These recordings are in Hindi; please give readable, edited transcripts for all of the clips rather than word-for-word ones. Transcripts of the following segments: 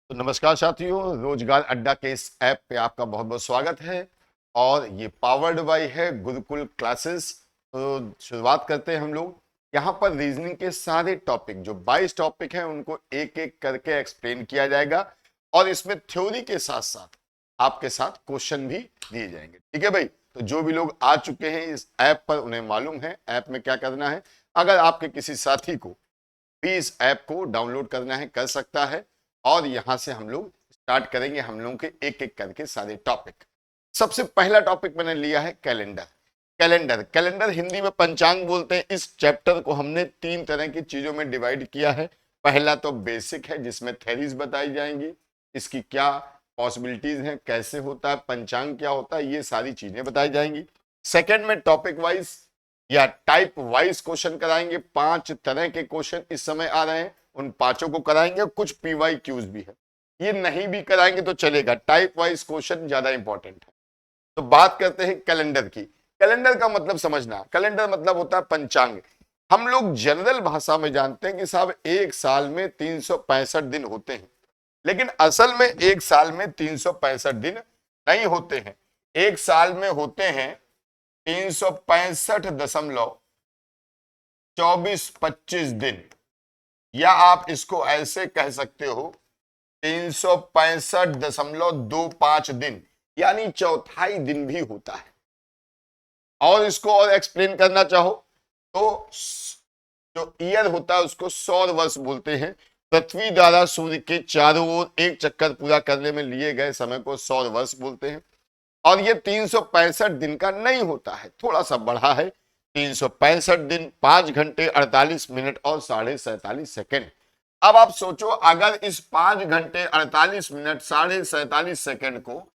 तो नमस्कार साथियों, रोजगार अड्डा के इस ऐप पे आपका बहुत बहुत स्वागत है। और ये पावर्ड बाय है गुरुकुल क्लासेस। तो शुरुआत करते हैं हम लोग। यहाँ पर रीजनिंग के सारे टॉपिक जो 22 टॉपिक हैं उनको एक एक करके एक्सप्लेन किया जाएगा और इसमें थ्योरी के साथ साथ आपके साथ क्वेश्चन भी दिए जाएंगे। ठीक है भाई। तो जो भी लोग आ चुके हैं इस ऐप पर उन्हें मालूम है ऐप में क्या करना है। अगर आपके किसी साथी को भी इस ऐप को डाउनलोड करना है कर सकता है। और यहां से हम लोग स्टार्ट करेंगे हम लोगों के एक एक करके सारे टॉपिक। सबसे पहला टॉपिक मैंने लिया है कैलेंडर। कैलेंडर कैलेंडर हिंदी में पंचांग बोलते हैं। इस चैप्टर को हमने 3 तरह की चीजों में डिवाइड किया है। पहला तो बेसिक है जिसमें थेरीज बताई जाएंगी, इसकी क्या पॉसिबिलिटीज हैं, कैसे होता है पंचांग, क्या होता है, ये सारी चीजें बताई जाएंगी। सेकंड में टॉपिक वाइज या टाइप वाइज क्वेश्चन कराएंगे। 5 तरह के क्वेश्चन इस समय आ रहे हैं, उन पांचों को कराएंगे। कुछ पीवाई क्यूज भी है, ये नहीं भी कराएंगे तो चलेगा। टाइप वाइज क्वेश्चन ज्यादा इंपॉर्टेंट है। तो बात करते हैं कैलेंडर की। कैलेंडर का मतलब समझना, कैलेंडर मतलब होता है पंचांग। हम लोग जनरल भाषा में जानते हैं कि साहब एक साल में 365 दिन होते हैं, लेकिन असल में एक साल में 365 दिन नहीं होते हैं। एक साल में होते हैं 365.2425 दिन, या आप इसको ऐसे कह सकते हो 365.25 दिन, यानी चौथाई दिन भी होता है। और इसको और एक्सप्लेन करना चाहो तो जो ईयर होता है उसको सौर वर्ष बोलते हैं। पृथ्वी द्वारा सूर्य के चारों ओर एक चक्कर पूरा करने में लिए गए समय को सौर वर्ष बोलते हैं। और ये 365 दिन का नहीं होता है, थोड़ा सा बढ़ा है। 365 दिन 5 घंटे 48 मिनट और 47.5 सेकंड। अब आप सोचो, अगर इस 5 घंटे 48 मिनट 47.5 सेकंड को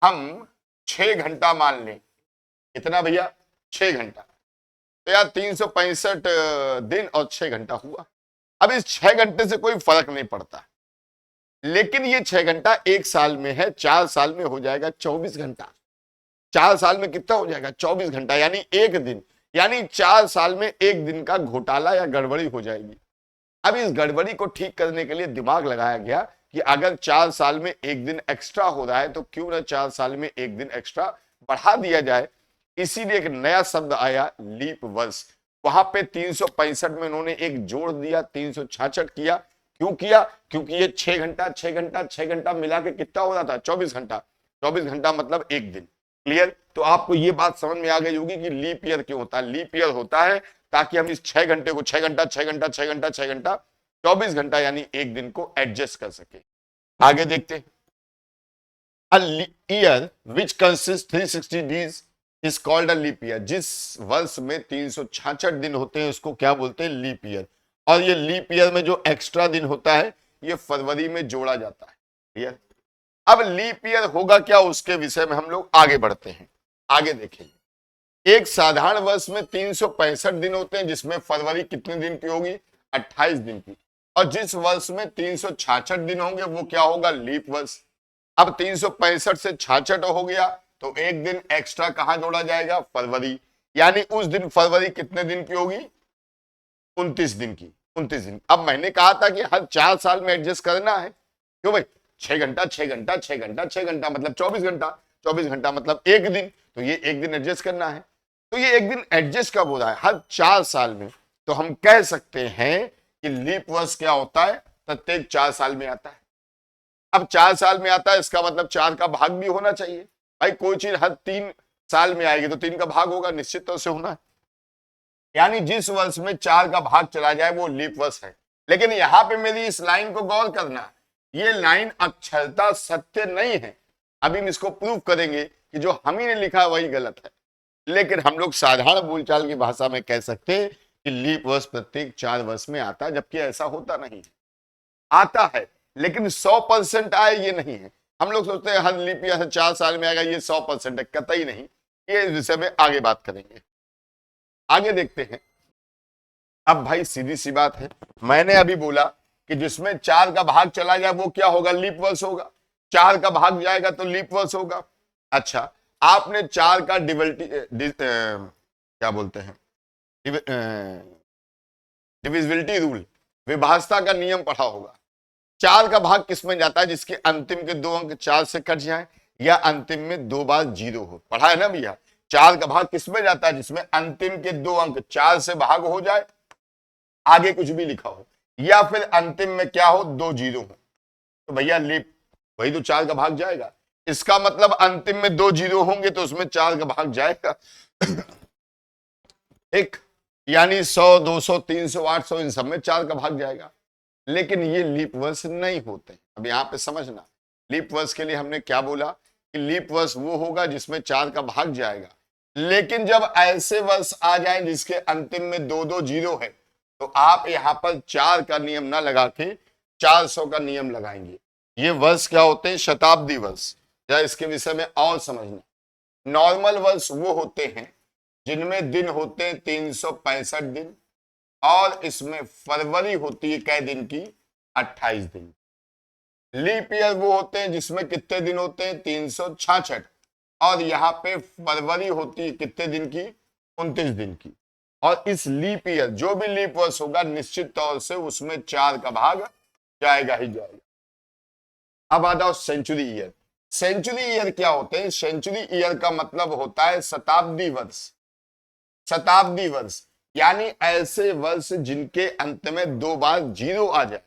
हम 6 घंटा मान लें, कितना भैया, 6 घंटा, तो यार 365 दिन और 6 घंटा हुआ। अब इस 6 घंटे से कोई फर्क नहीं पड़ता, लेकिन ये 6 घंटा एक साल में है, 4 साल में हो जाएगा 24 घंटा। 4 साल में कितना हो जाएगा, 24 घंटा, यानी एक दिन, यानी 4 साल में एक दिन का घोटाला या गड़बड़ी हो जाएगी। अब इस गड़बड़ी को ठीक करने के लिए दिमाग लगाया गया कि अगर 4 साल में एक दिन एक्स्ट्रा हो रहा है तो क्यों ना 4 साल में एक दिन एक्स्ट्रा बढ़ा दिया जाए। इसीलिए एक नया शब्द आया, लीप वर्ष। वहां पे 365 में उन्होंने एक जोड़ दिया, 366 किया। क्यों किया? क्योंकि ये 6 घंटा 6 घंटा 6 घंटा मिला के कितना हो रहा था, 24 घंटा। 24 घंटा मतलब एक दिन। क्लियर? तो आपको ये बात समझ में आ गई होगी कि लीप ईयर क्यों होता है। लीप ईयर होता है ताकि हम इस 6 घंटे को 6 घंटा 6 घंटा 6 घंटा 6 घंटा 24 घंटा यानी एक दिन को एडजस्ट कर सके। आगे देखते हैं। A year which consists 360 days is called a leap year। जिस वर्ष में 366 दिन होते हैं उसको क्या बोलते हैं, लीप ईयर। और ये लीप ईयर में जो एक्स्ट्रा दिन होता है ये फरवरी में जोड़ा जाता है। क्लियर? अब लीप ईयर होगा क्या, उसके विषय में हम लोग आगे बढ़ते हैं। आगे देखेंगे। एक साधारण वर्ष में 365 दिन होते हैं, जिसमें फरवरी कितने दिन की होगी, 28 दिन की। और जिस वर्ष में 366 दिन होंगे वो क्या होगा, लीप वर्ष। अब 365 से 66 हो गया तो एक दिन एक्स्ट्रा कहां जोड़ा जाएगा, फरवरी। यानी उस दिन फरवरी कितने दिन की होगी, 29 दिन की। 29 दिन। अब मैंने कहा था कि हर 4 साल में एडजस्ट करना है। क्यों भाई, 6 घंटा 6 घंटा 6 घंटा 6 घंटा मतलब 24 घंटा, 24 घंटा मतलब एक दिन, तो ये एक दिन एडजस्ट करना है। तो ये एक दिन एडजस्ट कब हो रहा है, हर 4 साल में। तो हम कह सकते हैं कि लीप वर्ष क्या होता है, प्रत्येक 4 साल में आता है। अब 4 साल में आता है इसका मतलब 4 का भाग भी होना चाहिए। भाई कोई चीज हर 3 साल में आएगी तो 3 का भाग होगा, निश्चित तौर से होना है। यानी जिस वर्ष में 4 का भाग चला जाए वो लीप वर्ष है। लेकिन यहां पे मेरी इस लाइन को गौर करना, ये लाइन अक्षरता सत्य नहीं है। अभी हम इसको प्रूव करेंगे कि जो हम ही ने लिखा वही गलत है। लेकिन हम लोग साधारण बोलचाल की भाषा में कह सकते हैं कि लीप वर्ष प्रत्येक 4 वर्ष में आता है, जबकि ऐसा होता नहीं है। आता है लेकिन 100% आए ये नहीं है। हम लोग सोचते हैं हर लीप ईयर 4 साल में आएगा, ये 100% है, कतई नहीं। ये इस विषय में आगे बात करेंगे। आगे देखते हैं। अब भाई सीधी सी बात है, मैंने अभी बोला कि जिसमें 4 का भाग चला जाए वो क्या होगा, लीप वर्ष होगा। 4 का भाग जाएगा तो लीप वर्ष होगा। अच्छा, आपने 4 का क्या बोलते हैं, डिविजिबिलिटी रूल, विभाज्यता का नियम पढ़ा होगा। 4 का भाग किस में जाता है? जिसके अंतिम के 2 अंक 4 से कट जाए या अंतिम में 2 बार 0 हो। पढ़ा है ना भैया? 4 का भाग किस में जाता है? जिसमें अंतिम के 2 अंक 4 से भाग हो जाए, आगे कुछ भी लिखा हो, या फिर अंतिम में क्या हो, 2 0 हो, तो भैया लीप वही तो 4 का भाग जाएगा। इसका मतलब अंतिम में 2 0 होंगे तो उसमें 4 का भाग जाएगा। एक यानी 100, 200, 300, 800 इन सब में 4 का भाग जाएगा। लेकिन ये लीप वर्ष नहीं होते। अब यहां पे समझना, लीप वर्ष के लिए हमने क्या बोला कि लीप वर्ष वो होगा जिसमें 4 का भाग जाएगा। लेकिन जब ऐसे वर्ष आ जाए जिसके अंतिम में 2 0 है, तो आप यहां पर 4 का नियम ना लगा के 400 का नियम लगाएंगे। ये वर्ष क्या होते हैं? शताब्दी वर्ष। या इसके विषय में और समझना, नॉर्मल वर्ष वो होते हैं जिनमें दिन होते हैं 365 दिन, और इसमें फरवरी होती है कै दिन की? 28 दिन। लीप ईयर वो होते हैं जिसमें कितने दिन होते हैं? 366, और यहाँ पे फरवरी होती है कितने दिन की? 29 दिन की। और इस लीप ईयर, जो भी लीप वर्ष होगा, निश्चित तौर से उसमें 4 का भाग जाएगा ही जाएगा। अब आ जाओ सेंचुरी ईयर। सेंचुरी ईयर क्या होते हैं? सेंचुरी ईयर का मतलब होता है शताब्दी वर्ष। शताब्दी वर्ष यानी ऐसे वर्ष जिनके अंत में 2 बार 0 आ जाए।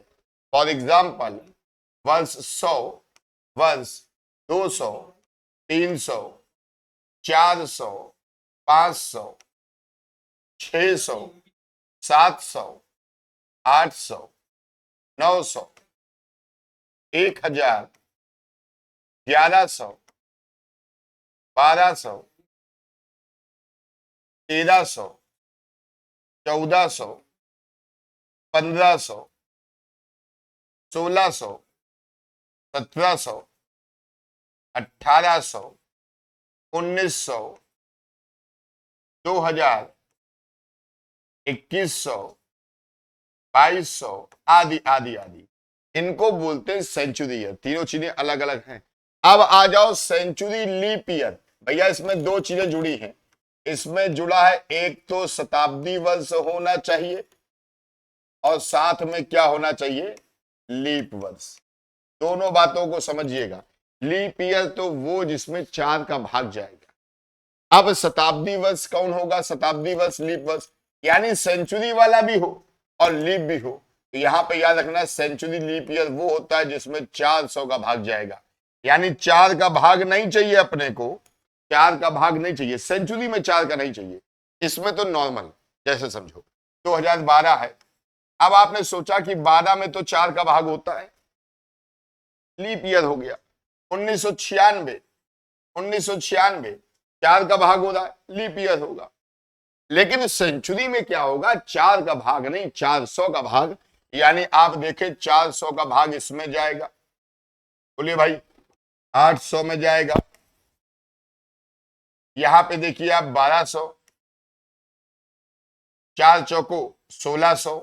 फॉर एग्जाम्पल, वर्ष 100, वर्ष 200, 300, 400, 500, 600, 700, 800, 900, 1000, 1100, 1200, 1300, 1400, 1500, 1600, 1700, 1800, 1900, 2000, 2100, 2200, आदि आदि आदि। इनको बोलते हैं सेंचुरी ईयर। तीनों चीजें अलग अलग हैं। अब आ जाओ सेंचुरी लीप ईयर। भैया इसमें 2 चीजें जुड़ी हैं। इसमें जुड़ा है, एक तो शताब्दी वर्ष होना चाहिए और साथ में क्या होना चाहिए? लीप वर्ष। दोनों बातों को समझिएगा। लीप ईयर तो वो जिसमें 4 का भाग जाएगा। अब शताब्दी वर्ष कौन होगा? शताब्दी वर्ष, लीप वर्ष, यानी सेंचुरी वाला भी हो और लीप भी हो। तो यहां पे याद रखना, सेंचुरी लीप ईयर वो होता है जिसमें 400 का भाग जाएगा। यानी 4 का भाग नहीं चाहिए अपने को, 4 का भाग नहीं चाहिए सेंचुरी में, 4 का नहीं चाहिए। इसमें तो नॉर्मल, जैसे समझो 2012 है। अब आपने सोचा कि 12 में तो 4 का भाग होता है, लीप ईयर हो गया। 1996, 1996 4 का भाग हो रहा है, लीप ईयर होगा। लेकिन सेंचुरी में क्या होगा? 4 का भाग नहीं, 400 का भाग। यानी आप देखें 400 का भाग इसमें जाएगा, बोलिए भाई 800 में जाएगा। यहां पे देखिए आप 1200, 4 चौको 1600,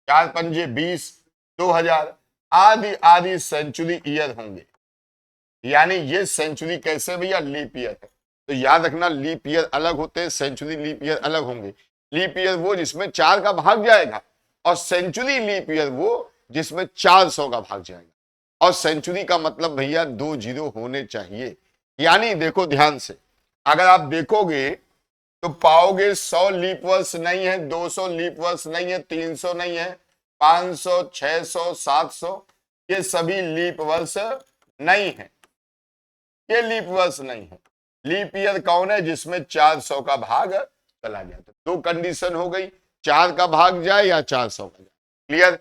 4 पंजे 20, 2000, आदि आदि सेंचुरी ईयर होंगे। यानी ये सेंचुरी कैसे भैया? लीप ईयर है। तो याद रखना, लीप ईयर अलग होते हैं, सेंचुरी लीप ईयर अलग होंगे। लीप ईयर वो जिसमें 4 का भाग जाएगा, और सेंचुरी लीप ईयर वो जिसमें 400 का भाग जाएगा। और सेंचुरी का मतलब भैया 2 0 होने चाहिए। यानी देखो ध्यान से, अगर आप देखोगे तो पाओगे 100 लीप वर्ष नहीं है, 200 लीप वर्ष नहीं है, 300 नहीं है, 500, 600, 700, ये सभी लीप वर्ष नहीं है। ये लीप वर्ष नहीं है। लीप ईयर कौन है? जिसमें 400 का भाग चला जाता। 2 कंडीशन हो गई, 4 का भाग जाए या 400 का जाए। क्लियर?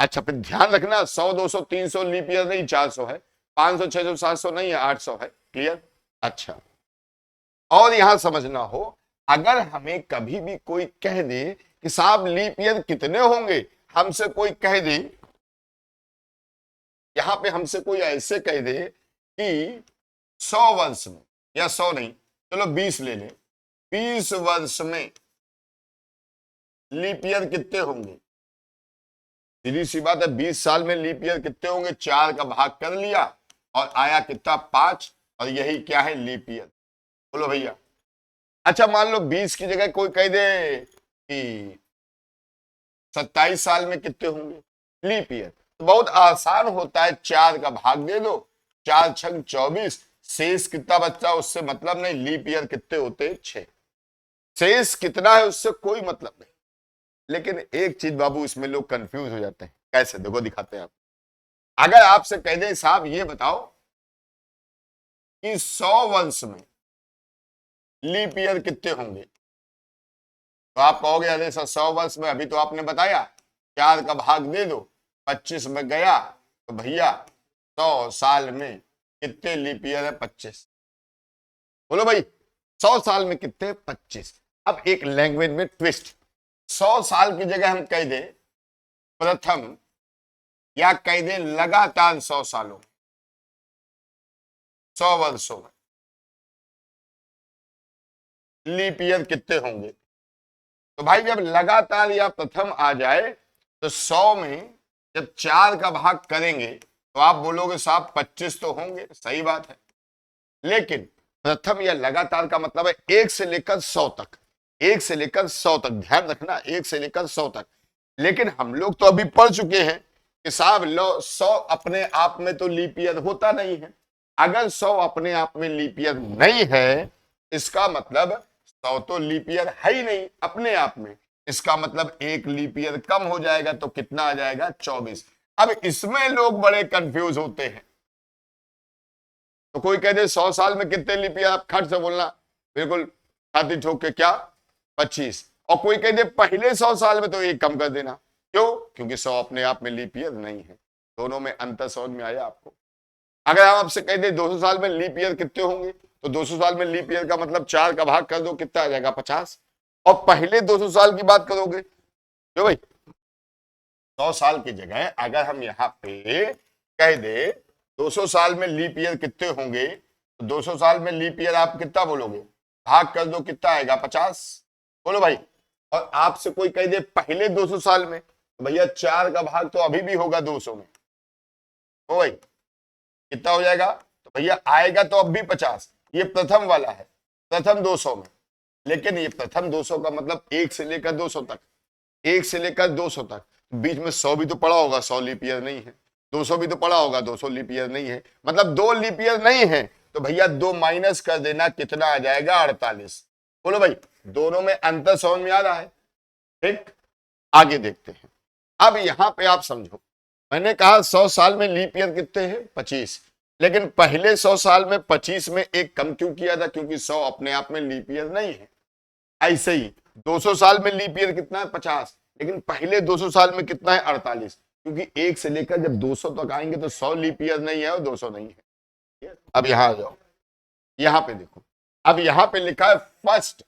अच्छा, फिर ध्यान रखना, 100, 200, 300 लीप ईयर नहीं, 400 है। 500, 600, 700 नहीं है, 800 है। क्लियर? अच्छा, और यहां समझना हो, अगर हमें कभी भी कोई कह दे कि साहब लीप ईयर कितने होंगे, हमसे कोई कह दे, यहां पे हमसे कोई ऐसे कह दे कि 100 वर्ष में, या 100 नहीं, चलो 20 ले लें, 20 वर्ष में लीप ईयर कितने होंगे? सीधी सी बात है, 20 साल में लीप ईयर कितने होंगे? 4 का भाग कर लिया और आया कितना? 5, और यही क्या है? Leap year. बोलो भैया। अच्छा, मान लो 20 की जगह कोई कह दे कि 27 साल में कितने होंगे लीप ईयर। तो बहुत आसान होता है, 4 का भाग दे दो, 4 छंग 24, शेष कितना बचता है उससे मतलब नहीं, लीप ईयर कितने होते हैं 6, शेष कितना है उससे कोई मतलब नहीं। लेकिन एक चीज बाबू इसमें लोग कंफ्यूज हो जाते हैं, कैसे देखो दिखाते हैं आप। अगर आपसे कह दें साहब ये बताओ कि 100 वर्ष में लीप ईयर कितने होंगे, तो आप कहोगे अरे सर 100 वर्ष में अभी तो आपने बताया 4 का भाग दे दो, 25 में गया, तो भैया 100 साल में कितने लीप ईयर है 25, बोलो भाई 100 साल में कितने 25। अब एक लैंग्वेज में ट्विस्ट, 100 साल की जगह हम कह दें प्रथम या कह दें लगातार 100 सालों, 100 वर्षों में लीप ईयर कितने होंगे। तो भाई जब लगातार या प्रथम आ जाए तो 100 में जब 4 का भाग करेंगे तो आप बोलोगे साहब 25 तो होंगे, सही बात है। लेकिन प्रथम या लगातार का मतलब है 1 से लेकर 100 तक, 1 से लेकर 100 तक, ध्यान रखना 1 से लेकर 100 तक। लेकिन हम लोग तो अभी पढ़ चुके हैं कि साहब 100 अपने आप में तो लीप ईयर होता नहीं है। अगर 100 अपने आप में लीप ईयर नहीं है, इसका मतलब 100 तो लीप ईयर है ही नहीं अपने आप में, इसका मतलब एक लीप ईयर कम हो जाएगा, तो कितना आ जाएगा 24। अब इसमें लोग बड़े कंफ्यूज होते हैं। तो कोई कह दे 100 साल में कितने लीप ईयर, आप खट से बोलना बिल्कुल छाती ठोक के, क्या 25। और कोई कह दे पहले 100 साल में, तो एक कम कर देना, क्यों, क्योंकि 100 अपने आप में लीप ईयर नहीं है। दोनों में अंतर समझ में आया आपको। अगर हम आपसे कह दे 200 साल में लीप ईयर कितने होंगे, तो 200 साल में लीप ईयर का मतलब 4 का भाग कर दो, कितना आ जाएगा 50। और पहले 200 साल की बात करोगे, क्यों भाई 100 साल की जगह अगर हम यहाँ पे कह दे 200 साल में लीप ईयर कितने होंगे, तो 200 साल में लीप ईयर आप कितना बोलोगे, भाग कर दो, कितना आएगा 50, बोलो भाई। और आपसे कोई कह दे पहले 200 साल में, तो भैया 4 का भाग तो अभी भी होगा 200 में, ओ भाई कितना हो जाएगा, तो भैया आएगा तो अब भी 50। ये प्रथम वाला है, प्रथम 200 में। लेकिन ये प्रथम 200 का मतलब 1 से लेकर 200 तक, 1 से लेकर 200 तक, बीच में 100 भी तो पड़ा होगा, 100 लीप ईयर नहीं है, 200 भी तो पड़ा होगा, 200 लीप ईयर नहीं है, मतलब 2 लीप ईयर नहीं है। तो भैया 2 माइनस कर देना, कितना आ जाएगा 48। बोलो भाई दोनों में अंतर समझ में आ रहा है। ठीक, आगे देखते हैं। अब यहां पे आप समझो, मैंने कहा 100 साल में लीप ईयर कितने हैं 25, लेकिन पहले 100 साल में 25 में एक कम क्यों किया था, क्योंकि 100 अपने आप में लीप ईयर नहीं है। ऐसे ही 200 साल में लीप ईयर कितना है 50, लेकिन पहले 200 साल में कितना है 48, क्योंकि 1 से लेकर जब 200 तक आएंगे तो 100 लीप ईयर नहीं है और 200 नहीं है। अब यहां आ जाओ, यहां पे देखो, अब यहां पे लिखा है फर्स्ट,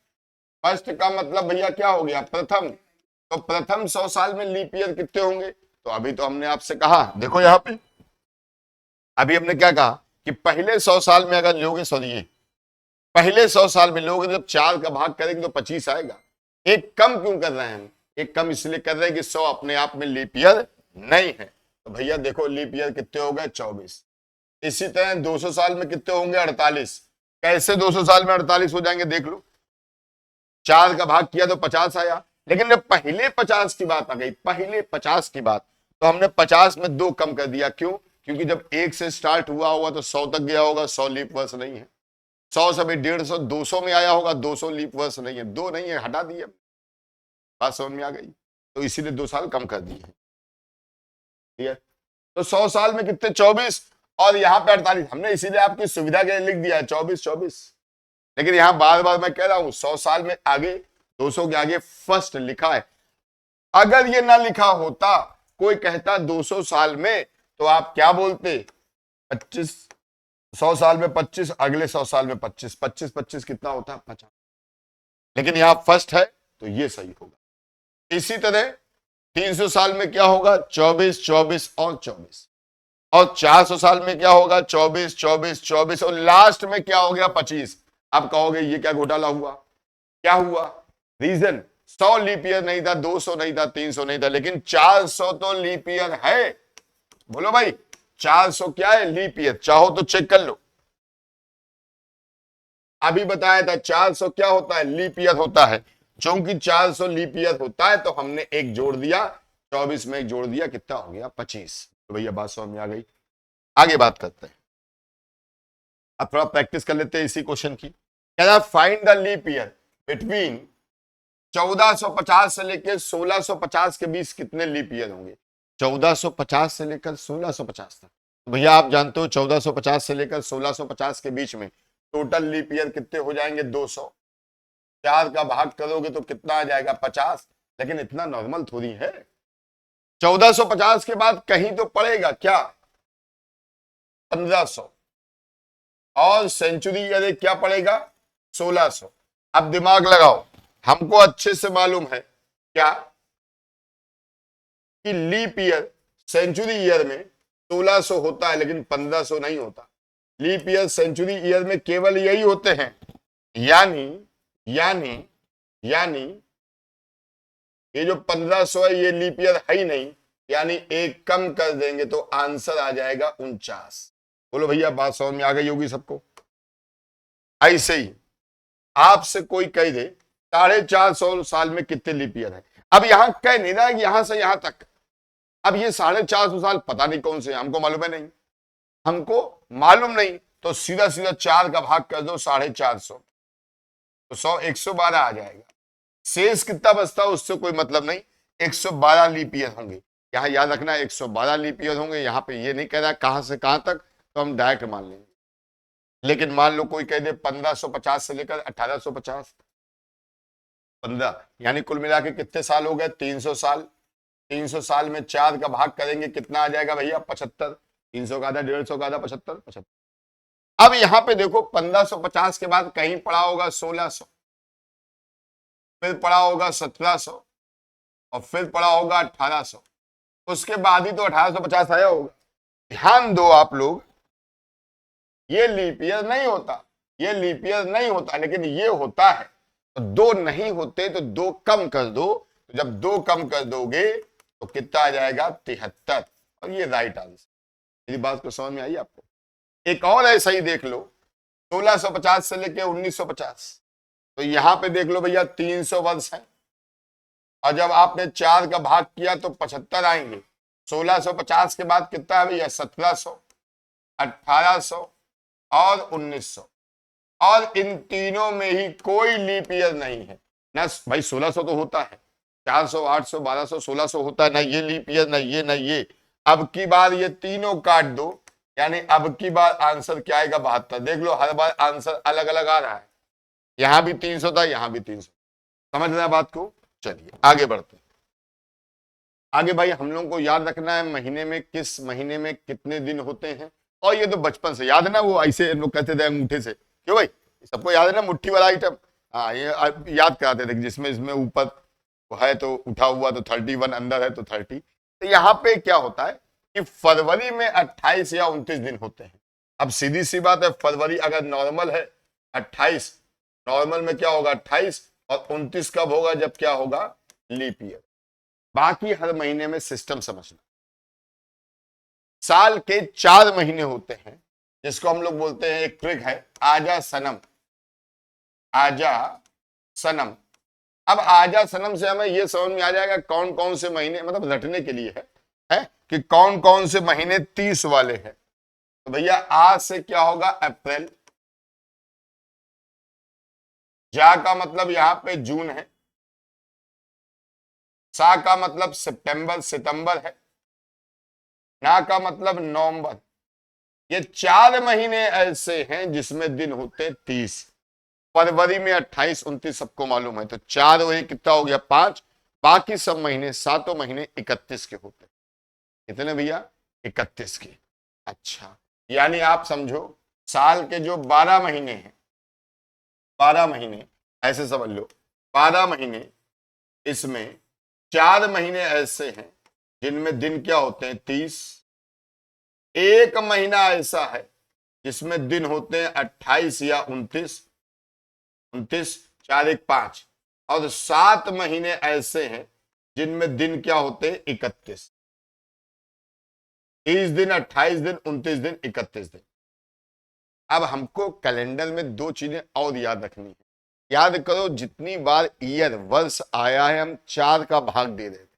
फर्स्ट का मतलब भैया क्या हो गया प्रथम, तो प्रथम 100 साल में लीप ईयर कितने होंगे, तो अभी तो हमने आपसे कहा, देखो यहां पे अभी हमने क्या कहा कि पहले 100 साल में अगर लोगे, सॉरी पहले 100 साल में लोगे जब 4 का भाग करेंगे तो 25 आएगा। एक कम क्यों कर रहे हैं हम, एक कम इसलिए कर रहे हैं कि 100 अपने आप में लीप ईयर नहीं है। तो भैया देखो लीप ईयर कितने हो गए 24। इसी तरह 200 साल में कितने होंगे 48। कैसे 200 साल में 48 हो जाएंगे देख लो, 4 का भाग किया तो 50 आया, लेकिन जब पहले 50 की बात आ गई, पहले 50 की बात, तो हमने 50 में 2 कम कर दिया, क्यों, क्योंकि जब 1 से स्टार्ट हुआ होगा तो 100 तक गया होगा, 100 लीप वर्ष नहीं है, 100 से भी 150 200 में आया होगा, 200 लीप वर्ष नहीं है, 2 नहीं है, हटा दिए, बात समझ में आ गई, तो इसीलिए 2 साल कम कर दिए। ठीक है, तो 100 साल में कितने 24 और यहाँ पे 48, हमने इसीलिए आपकी सुविधा के लिए लिख दिया है 24। लेकिन यहाँ बार बार मैं कह रहा हूं 100 साल में आगे 200 के आगे फर्स्ट लिखा है। अगर ये ना लिखा होता, कोई कहता 200 साल में, तो आप क्या बोलते 25, 100 साल में 25, अगले 100 साल में 25, 25 25 कितना होता है 50। लेकिन यहां फर्स्ट है तो ये सही होगा। इसी तरह 300 साल में क्या होगा 24 24 और 24, और 400 साल में क्या होगा 24 24 24, और लास्ट में क्या हो गया 25। आप कहोगे ये क्या घोटाला हुआ, क्या हुआ, रीजन 100 लीप ईयर नहीं था, 200 नहीं था, 300 नहीं था, लेकिन 400 तो लीप ईयर है। बोलो भाई 400 क्या है लीप ईयर, चाहो तो चेक कर लो, अभी बताया था 400 क्या होता है लीप ईयर होता है। चूंकि 400 लीप ईयर होता है तो हमने एक जोड़ दिया, 24 में एक जोड़ दिया, कितना हो गया 25। तो भैया बात समझ में आ गई। आगे बात करते हैं, अब थोड़ा प्रैक्टिस कर लेते हैं इसी क्वेश्चन की। कह रहा find the leap year between 1450 से लेकर 1650 के बीच कितने लीप ईयर होंगे। 1450 से लेकर 1650 तक, तो भैया आप जानते हो 1450 से लेकर 1650 के बीच में टोटल लीप ईयर कितने हो जाएंगे 200। 4 का भाग करोगे तो कितना आ जाएगा 50। लेकिन इतना नॉर्मल थोड़ी है, 1450 के बाद कहीं तो पड़ेगा क्या 1500, और सेंचुरी ईयर क्या पड़ेगा 1600। अब दिमाग लगाओ, हमको अच्छे से मालूम है क्या कि लीप ईयर सेंचुरी ईयर में 1600 होता है लेकिन 1500 नहीं होता। लीप ईयर सेंचुरी ईयर में केवल यही होते हैं, यानी यानी यानी ये जो 1500 है ये लीप ईयर है ही नहीं, यानी एक कम कर देंगे तो आंसर आ जाएगा 49। बोलो भैया बात समझ में आ गई होगी सबको। ऐसे ही आपसे कोई कह दे 450 साल में कितने लीप ईयर है, अब यहां कह नहीं रहा यहां से यहां तक, अब ये 450 साल पता नहीं कौन से, हमको मालूम है नहीं, हमको मालूम नहीं, तो सीधा सीधा 4 का भाग कर दो 450, तो 100 112 आ जाएगा। शेष कितना बचता है उससे कोई मतलब नहीं, 112 लीप ईयर होंगे। यहां याद रखना 112 लीप ईयर होंगे, यहां पे ये नहीं कह रहा कहां से कहां तक, तो हम डायरेक्ट मान लेंगे। लेकिन मान लो कोई कह दे 1550 से लेकर 1850, 15, यानी कुल मिला के कितने साल हो गए 300 साल। 300 साल में 4 का भाग करेंगे कितना आ जाएगा भैया 75। 300 का आधा 150 का आधा 75 75। अब यहां पे देखो 1550 के बाद कहीं पड़ा होगा 1600, फिर पड़ा होगा 1700, और फिर पड़ा होगा 1800, उसके बाद ही तो 1850 आया होगा। ध्यान दो आप लोग, ये लीप ईयर नहीं होता, ये लीप ईयर नहीं होता, लेकिन ये होता है। तो 2 नहीं होते तो 2 कम कर दो, तो जब 2 कम कर दोगे तो कितना आ जाएगा 73, और ये राइट आंसर। मेरी बात को समझ में आई आपको। एक और ऐसा ही देख लो, 1650 से लेके 1950, तो यहां पे देख लो भैया 300 वर्ष है, और जब आपने 4 का भाग किया तो 75 आएंगे। 1650 के बाद कितना है भैया 1700, 1800 और 1900, और इन तीनों में ही कोई लीप ईयर नहीं है ना भाई। 1600 तो होता है, 400 800 1200 1600 होता है ना, ये लीप ईयर ना ये ना ये। अब की बार ये तीनों काट दो, यानी अब की बार आंसर क्या आएगा 72। देख लो हर बार आंसर अलग अलग आ रहा है, यहां भी 300 था यहां भी 300। समझ रहे हैं बात को। चलिए आगे बढ़ते हैं। आगे भाई हम लोगों को याद रखना है महीने में किस महीने में कितने दिन होते हैं, और ये तो बचपन से याद है ना, वो ऐसे लोग कहते थे अंगूठे से, क्यों भाई सबको याद है ना मुट्ठी वाला आइटम। हाँ ये याद कराते थे, जिसमें इसमें ऊपर है तो उठा हुआ तो 31, अंदर है तो 30। तो यहाँ पे क्या होता है कि फरवरी में 28 या 29 दिन होते हैं। अब सीधी सी बात है, फरवरी अगर नॉर्मल है 28, नॉर्मल में क्या होगा 28, और 29 कब होगा जब क्या होगा लीप ईयर। बाकी हर महीने में सिस्टम समझना। साल के 4 महीने होते हैं, जिसको हम लोग बोलते हैं, एक ट्रिक है आजा सनम, आजा सनम। अब आजा सनम से हमें यह समझ में आ जाएगा कौन कौन से महीने, मतलब रटने के लिए है कि कौन कौन से महीने 30 वाले हैं। तो भैया आज से क्या होगा अप्रैल, जा का मतलब यहां पे जून है, सा का मतलब सितंबर सितंबर है, ना का मतलब नवंबर। ये 4 महीने ऐसे हैं जिसमें दिन होते 30। फरवरी में 28 29 सबको मालूम है, तो 4 वही कितना हो गया 5। बाकी सब महीने 7 महीने 31 के होते हैं। कितने भैया 31 के। अच्छा यानी आप समझो साल के जो 12 महीने हैं, 12 महीने ऐसे समझ लो, 12 महीने, इसमें 4 महीने ऐसे हैं जिनमें दिन क्या होते हैं 30। एक महीना ऐसा है जिसमें दिन होते हैं 28 या 29, 29 4 1 5, और 7 महीने ऐसे हैं जिनमें दिन क्या होते हैं 31। 30 दिन 28 दिन 29 दिन 31 दिन। अब हमको कैलेंडर में 2 चीजें और याद रखनी है, याद करो जितनी बार ईयर वर्ष आया है हम 4 का भाग दे रहे थे।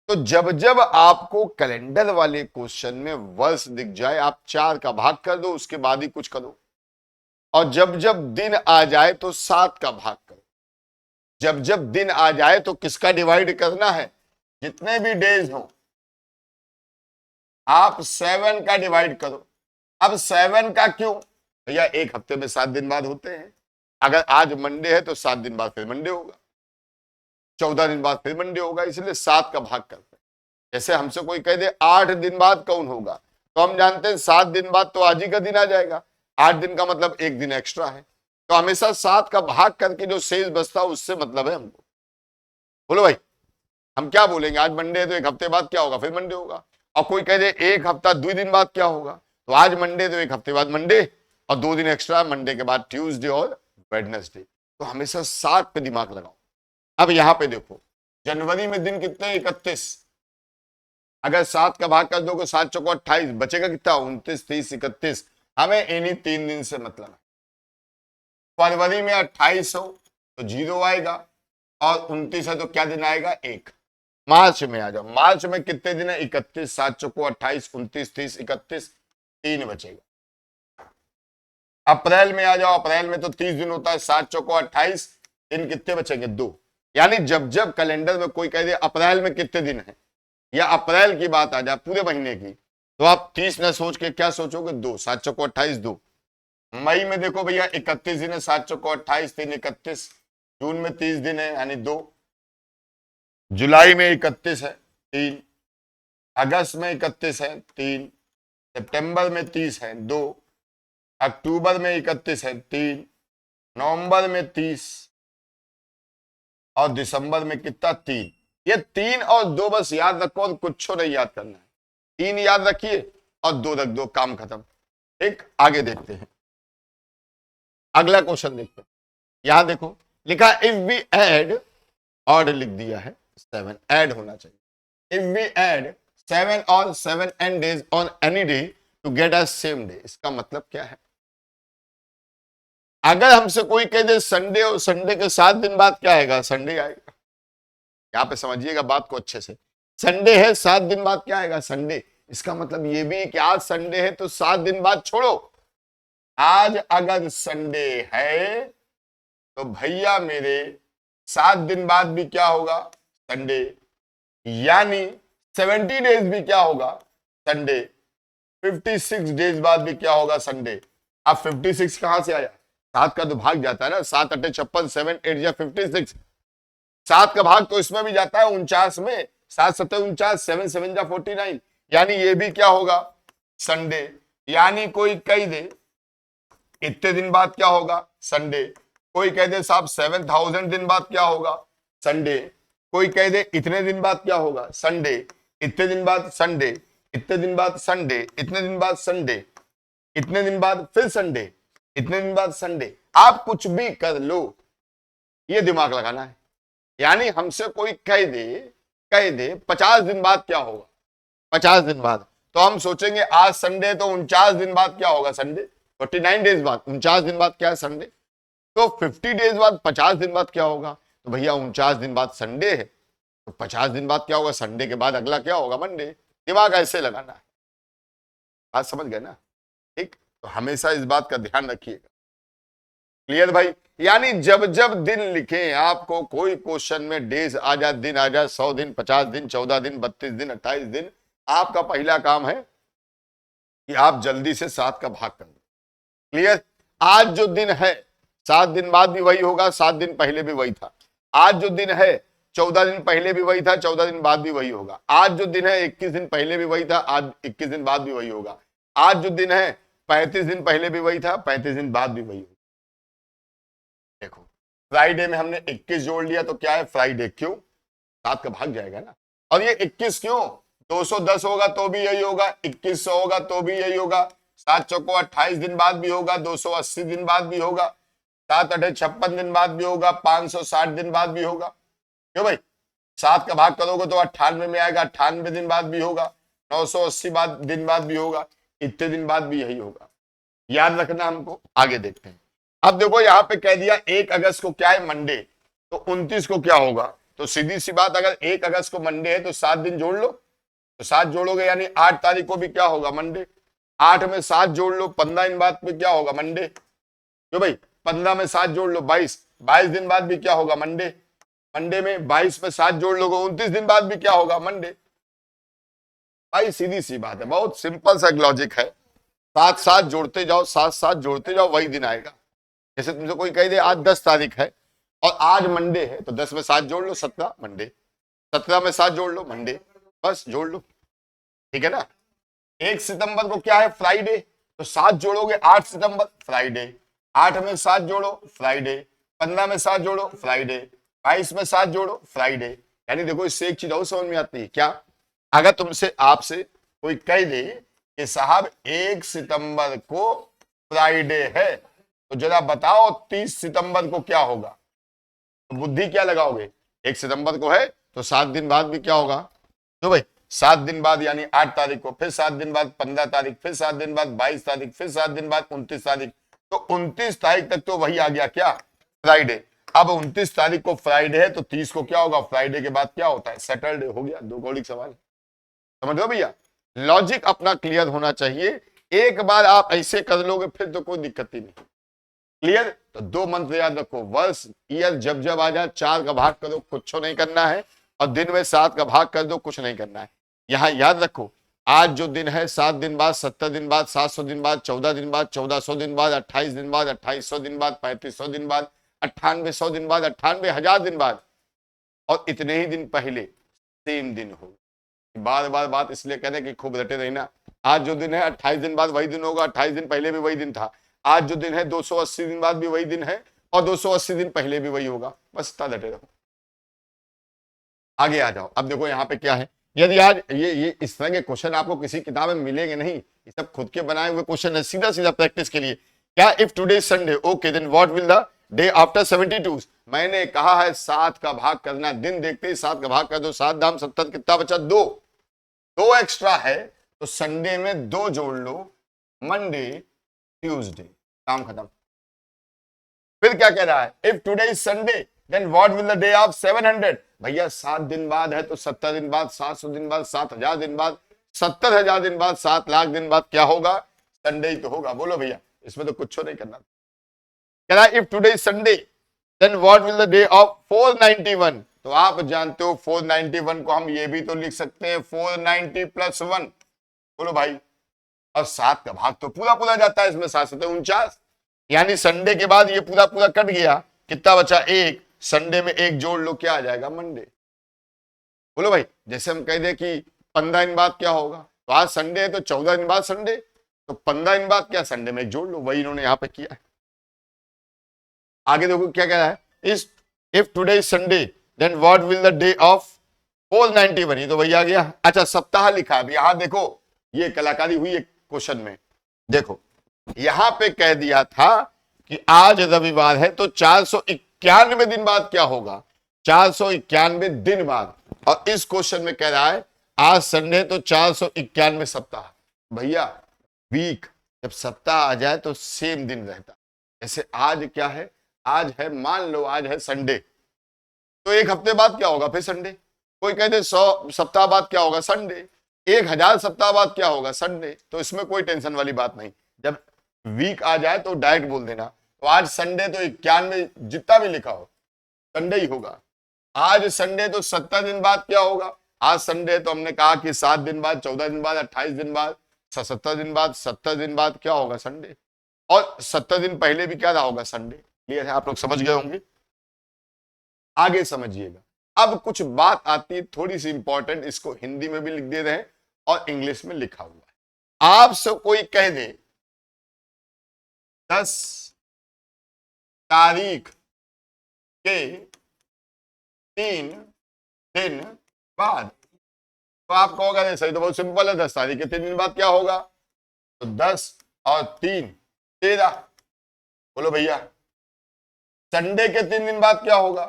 तो जब जब आपको कैलेंडर वाले क्वेश्चन में वर्ष दिख जाए आप 4 का भाग कर दो, उसके बाद ही कुछ करो। और जब जब दिन आ जाए तो 7 का भाग करो। जब जब दिन आ जाए तो किसका डिवाइड करना है, जितने भी डेज हो आप 7 का डिवाइड करो। अब 7 का क्यों भैया, एक हफ्ते में 7 दिन बाद होते हैं। अगर आज मंडे है तो 7 दिन बाद फिर मंडे होगा, 14 दिन बाद फिर मंडे होगा, इसलिए 7 का भाग करते हैं। जैसे हमसे कोई कह दे 8 दिन बाद कौन होगा, तो हम जानते हैं 7 दिन बाद तो आज ही का दिन आ जाएगा, 8 दिन का मतलब एक दिन एक्स्ट्रा है। तो हमेशा 7 का भाग करके जो शेष बचता है उससे मतलब है हमको। बोलो भाई, हम क्या बोलेंगे, आज मंडे है तो एक हफ्ते बाद क्या होगा, फिर मंडे होगा। और कोई कह दे एक हफ्ता 2 दिन बाद क्या होगा, तो आज मंडे तो एक हफ्ते बाद मंडे और 2 दिन एक्स्ट्रा, मंडे के बाद ट्यूसडे और वेडनेसडे। तो हमेशा 7 पे दिमाग लगाओ। अब यहां पे देखो, जनवरी में दिन कितने, 31। अगर 7 का भाग कर दोगे 7 चौको 28, बचेगा कितना, 29, 30, 31। हमें इन्हीं 3 दिन से मतलब है। फरवरी में 28 हो तो 0 आएगा, और 29 है तो क्या दिन आएगा, 1। मार्च में आ जाओ, मार्च में कितने दिन है, 31, 7 चौको 28, 29, 30, 31, 3 बचेगा। अप्रैल में आ जाओ, अप्रैल में तो 30 दिन होता है, 7 चौको 28, दिन कितने बचेंगे, 2। यानी जब जब कैलेंडर में कोई कह दे अप्रैल में कितने दिन है, या अप्रैल की बात आ जाए पूरे महीने की, तो आप 30 न सोच के क्या सोचोगे, 2, 7 चौको 28, 2। मई में देखो भैया 31 दिन है, 7 चौको 28, 3 31। जून में 30 दिन है यानी 2। जुलाई में 31 है, 3। अगस्त में 31 है, 3। सितंबर में 30 है, 2। अक्टूबर में 31 है, 3। नवंबर में 30 और दिसंबर में कितना, 3। ये 3 और 2 बस याद रखो और कुछ नहीं याद करना है। 3 याद रखिए और 2 रख दो, काम खत्म। ठीक, आगे देखते हैं, अगला क्वेश्चन देखते हैं। यहां देखो लिखा इफ वी ऐड, ऑड लिख दिया है, 7 ऐड होना चाहिए। इफ वी ऐड 7 और 7 and days on any day to get a same day, इसका मतलब क्या है। अगर हमसे कोई कह दे संडे, और संडे के 7 दिन बाद क्या आएगा, संडे आएगा। यहां पे समझिएगा बात को अच्छे से, संडे है 7 दिन बाद क्या आएगा, संडे। इसका मतलब ये भी कि आज संडे है तो 7 दिन बाद छोड़ो, आज अगर संडे है तो भैया मेरे 7 दिन बाद भी क्या होगा, संडे। यानी 70 डेज भी क्या होगा, संडे। 56 डेज बाद भी क्या होगा, संडे। अब 56 कहां से आया, 7 का तो भाग जाता है ना, 7 8 56, 7 8 या 56। 7 का भाग तो इसमें भी जाता है 49 में, 7 7 49, 7 7 जा 49। यानी ये भी क्या होगा, संडे। यानी कोई कह दे इतने दिन बाद क्या होगा, संडे। कोई कह दे साहब 7000 दिन बाद क्या होगा, संडे। कोई कह दे इतने दिन बाद क्या होगा, संडे। इतने दिन बाद संडे, इतने दिन बाद संडे, इतने दिन बाद संडे, इतने दिन बाद फिर संडे, इतने दिन बाद संडे। आप कुछ भी कर लो, ये दिमाग लगाना है। यानी हमसे कोई कह दे 50 दिन बाद क्या होगा, 50 दिन बाद, तो हम सोचेंगे आज संडे तो 49 दिन बाद क्या होगा, संडे। 49 डेज बाद 49 दिन बाद क्या है, संडे। तो 50 डेज बाद 50 दिन बाद क्या होगा, तो भैया 49 दिन बाद संडे है तो 50 दिन बाद क्या होगा, संडे के बाद अगला क्या होगा, मंडे। दिमाग ऐसे लगाना है, बात समझ गए ना। ठीक, तो हमेशा इस बात का ध्यान रखिएगा। क्लियर भाई। यानी जब जब दिन लिखे आपको कोई क्वेश्चन में डेज आ जाए, दिन आ जाए, 100 दिन, 50 दिन, 14 दिन, 32 दिन, 28 दिन, आपका पहला काम है कि आप जल्दी से 7 का भाग कर दो। क्लियर। आज जो दिन है 7 दिन बाद भी वही होगा, 7 दिन पहले भी वही था। आज जो दिन है 14 दिन पहले भी वही था, 14 दिन बाद भी वही होगा। आज जो दिन है 21 दिन पहले भी वही था, आज 21 दिन बाद भी वही होगा। आज जो दिन है 35 दिन पहले भी वही था, 35 दिन बाद भी वही होगा। देखो फ्राइडे में हमने 21 जोड़ लिया तो क्या है, फ्राइडे। क्यों, 7 का भाग जाएगा ना। और ये 21 क्यों, 210 होगा तो भी यही होगा, 2100 होगा तो भी यही होगा, 7 चौको 28 दिन बाद भी होगा, 280 दिन बाद भी होगा, 7 8 56 दिन बाद भी होगा, 560 दिन बाद भी होगा। क्यों भाई, 7 का भाग करोगे तो 98 में आएगा, 98 दिन बाद भी होगा, 980 दिन बाद भी होगा, इतने दिन बाद भी यही होगा। याद रखना हमको। आगे देखते हैं, अब देखो यहाँ पे कह दिया 1 अगस्त को क्या है, मंडे, तो 29 को क्या होगा, तो सीधी सी बात, अगर 1 अगस्त को मंडे है तो 7 दिन जोड़ लो, तो 7 जोड़ोगे यानी 8 तारीख को भी क्या होगा, मंडे। 8 में 7 जोड़ लो, 15 दिन बाद में क्या होगा, मंडे। क्यों भाई, 15 में 7 जोड़ लो 22, 22 दिन बाद भी क्या होगा, मंडे। मंडे में 22 में 7 जोड़ लोगे 29 दिन बाद भी क्या होगा, मंडे। भाई सीधी सी बात है, बहुत सिंपल सा लॉजिक है, साथ साथ जोड़ते जाओ, साथ साथ जोड़ते जाओ, वही दिन आएगा। जैसे तुमसे कोई कह दे आज 10 तारीख है और आज मंडे है, तो 10 में 7 जोड़ लो 17 मंडे, 17 में 7 जोड़ लो मंडे, बस जोड़ लो, ठीक है ना। 1 सितंबर को क्या है, फ्राइडे, तो 7 जोड़ोगे 8 सितंबर फ्राइडे, 8 में 7 जोड़ो फ्राइडे, 15 में 7 जोड़ो फ्राइडे, 22 में 7 जोड़ो फ्राइडे। यानी देखो इससे एक चीज और समझ में आती है क्या, अगर तुमसे आपसे कोई कह दे कि साहब 1 सितंबर को फ्राइडे है, तो जरा बताओ 30 सितंबर को क्या होगा, तो बुद्धि क्या लगाओगे, 1 सितंबर को है तो 7 दिन बाद भी क्या होगा, तो भाई 7 दिन बाद यानी 8 तारीख को, फिर 7 दिन बाद 15 तारीख, फिर 7 दिन बाद 22 तारीख, फिर 7 दिन बाद 29 तारीख, तो 29 तारीख तक तो वही आ गया क्या, फ्राइडे। अब 29 तारीख को फ्राइडे है तो 30 को क्या होगा, फ्राइडे के बाद क्या होता है, सैटरडे हो गया। दो कौड़ी सवाल, समझ लो भैया, लॉजिक अपना क्लियर होना चाहिए। एक बार आप ऐसे कर लोगे फिर तो कोई दिक्कत ही नहीं, क्लियर। तो 2 मंत्र याद रखो, वर्ष ईयर जब जब आ जाए 4 का भाग करो, कुछ नहीं करना है, और दिन में 7 का भाग कर दो, कुछ नहीं करना है। यहां याद रखो, आज जो दिन है 7 दिन बाद, 70 दिन बाद, 700 दिन बाद, 14 दिन बाद, 1400 दिन बाद, 28 दिन बाद, 2800 दिन बाद, 3500 दिन बाद, 9800 दिन बाद, 98,000 दिन बाद, और इतने ही दिन पहले सेम दिन हो। बार बार बात इसलिए कह रहे कि खूब रटे रहना, आज जो दिन है 28 दिन बाद वही दिन होगा, 28 दिन पहले भी वही दिन था, आज जो दिन है 280 दिन बाद भी वही दिन है, और 280 दिन पहले भी वही होगा, बस इतना रटे रहो। आगे आ जाओ, अब देखो यहाँ पे क्या है, यदि आज ये इस तरह के क्वेश्चन आपको किसी किताब में मिलेंगे नहीं, ये सब खुद के बनाए हुए क्वेश्चन है, सीधा सीधा प्रैक्टिस के लिए। क्या, if today Sunday, okay then what will the day after 72, मैंने कहा है 7 का भाग करना, दिन देखते ही 7 का भाग कर दो, 7 दाम 70, कितना बचा, 2, 2 एक्स्ट्रा है तो संडे में 2 जोड़ लो, मंडे ट्यूसडे, काम खत्म। फिर क्या कह रहा है, if today is Sunday then what will the day of 700, भैया 7 दिन बाद है तो 70 दिन बाद, 700 दिन बाद, 7,000 दिन बाद, 70,000 दिन बाद, 7 लाख दिन बाद क्या होगा, संडे ही तो होगा। बोलो भैया, इसमें तो कुछ नहीं करना। कह रहा है if today is Sunday then what will the day of 491, तो आप जानते हो 491 को हम ये भी तो लिख सकते हैं 490 + 1, बोलो भाई, और 7 का भाग तो पूरा पूरा जाता है इसमें, 7 7 49, यानी संडे के बाद ये पूरा पूरा कट गया, कितना बचा, 1, संडे में 1 जोड़ लो, क्या आ जाएगा, मंडे। बोलो भाई, जैसे हम कह दे कि 15 दिन बाद क्या होगा, तो आज संडे है तो 14 दिन बाद संडे, तो 15 दिन बाद क्या, संडे में 1 जोड़ लो, वही इन्होंने यहां पे किया है। आगे देखो क्या कह रहा है, इस if today is Sunday then what will the day of 491, ये तो वही आ गया। अच्छा, सप्ताह लिखा है, यहां देखो ये कलाकारी हुई है क्वेश्चन में, देखो यहां पे कह दिया था कि आज रविवार है तो 491 दिन बाद क्या होगा, 491 दिन बाद, और इस क्वेश्चन में कह रहा है आज संडे तो 491 सप्ताह। भैया वीक जब सप्ताह आ जाए तो सेम दिन रहता, जैसे आज क्या है, आज है, मान लो आज है संडे, तो 1 हफ्ते बाद क्या होगा, फिर संडे। कोई कहते 100 सप्ताह बाद क्या होगा, संडे। 1000 सप्ताह बाद क्या होगा, संडे। तो इसमें कोई टेंशन वाली बात नहीं, जब वीक आ जाए तो डायरेक्ट बोल देना, तो आज संडे तो 91 जितना भी लिखा हो संडे ही होगा। आज संडे तो 70 दिन बाद क्या होगा, आज संडे तो हमने कहा कि 7 दिन बाद, 14 दिन बाद, 28 दिन बाद, 77 दिन बाद, 70 दिन बाद क्या होगा, संडे, और 70 दिन पहले भी क्या रहा होगा, संडे। क्लियर है, आप लोग समझ गए होंगे। आगे समझिएगा, अब कुछ बात आती है थोड़ी सी इंपॉर्टेंट, इसको हिंदी में भी लिख दे रहे हैं और इंग्लिश में लिखा हुआ है। आपसे कोई कह दे 10 तारीख के 3 दिन बाद, तो आप कहोगे सही, तो बहुत सिंपल है, 10 तारीख के 3 दिन बाद क्या होगा, तो 10 और 3 13। बोलो भैया, संडे के 3 दिन बाद क्या होगा,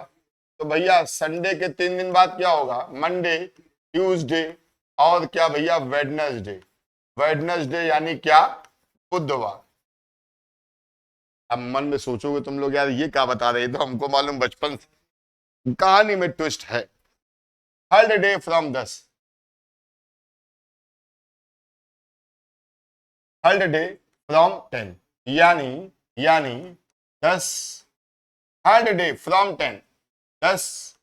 तो भैया संडे के 3 दिन बाद क्या होगा, मंडे, ट्यूसडे, और क्या भैया, वेडनेसडे। वेडनेसडे यानी क्या, बुधवार। अब मन में सोचोगे तुम लोग, यार ये क्या बता रहे, तो हमको मालूम बचपन से कहानी में ट्विस्ट है। Third day from 10, third day from 10, यानी यानी 10, थर्ड डे फ्रॉम 10, 10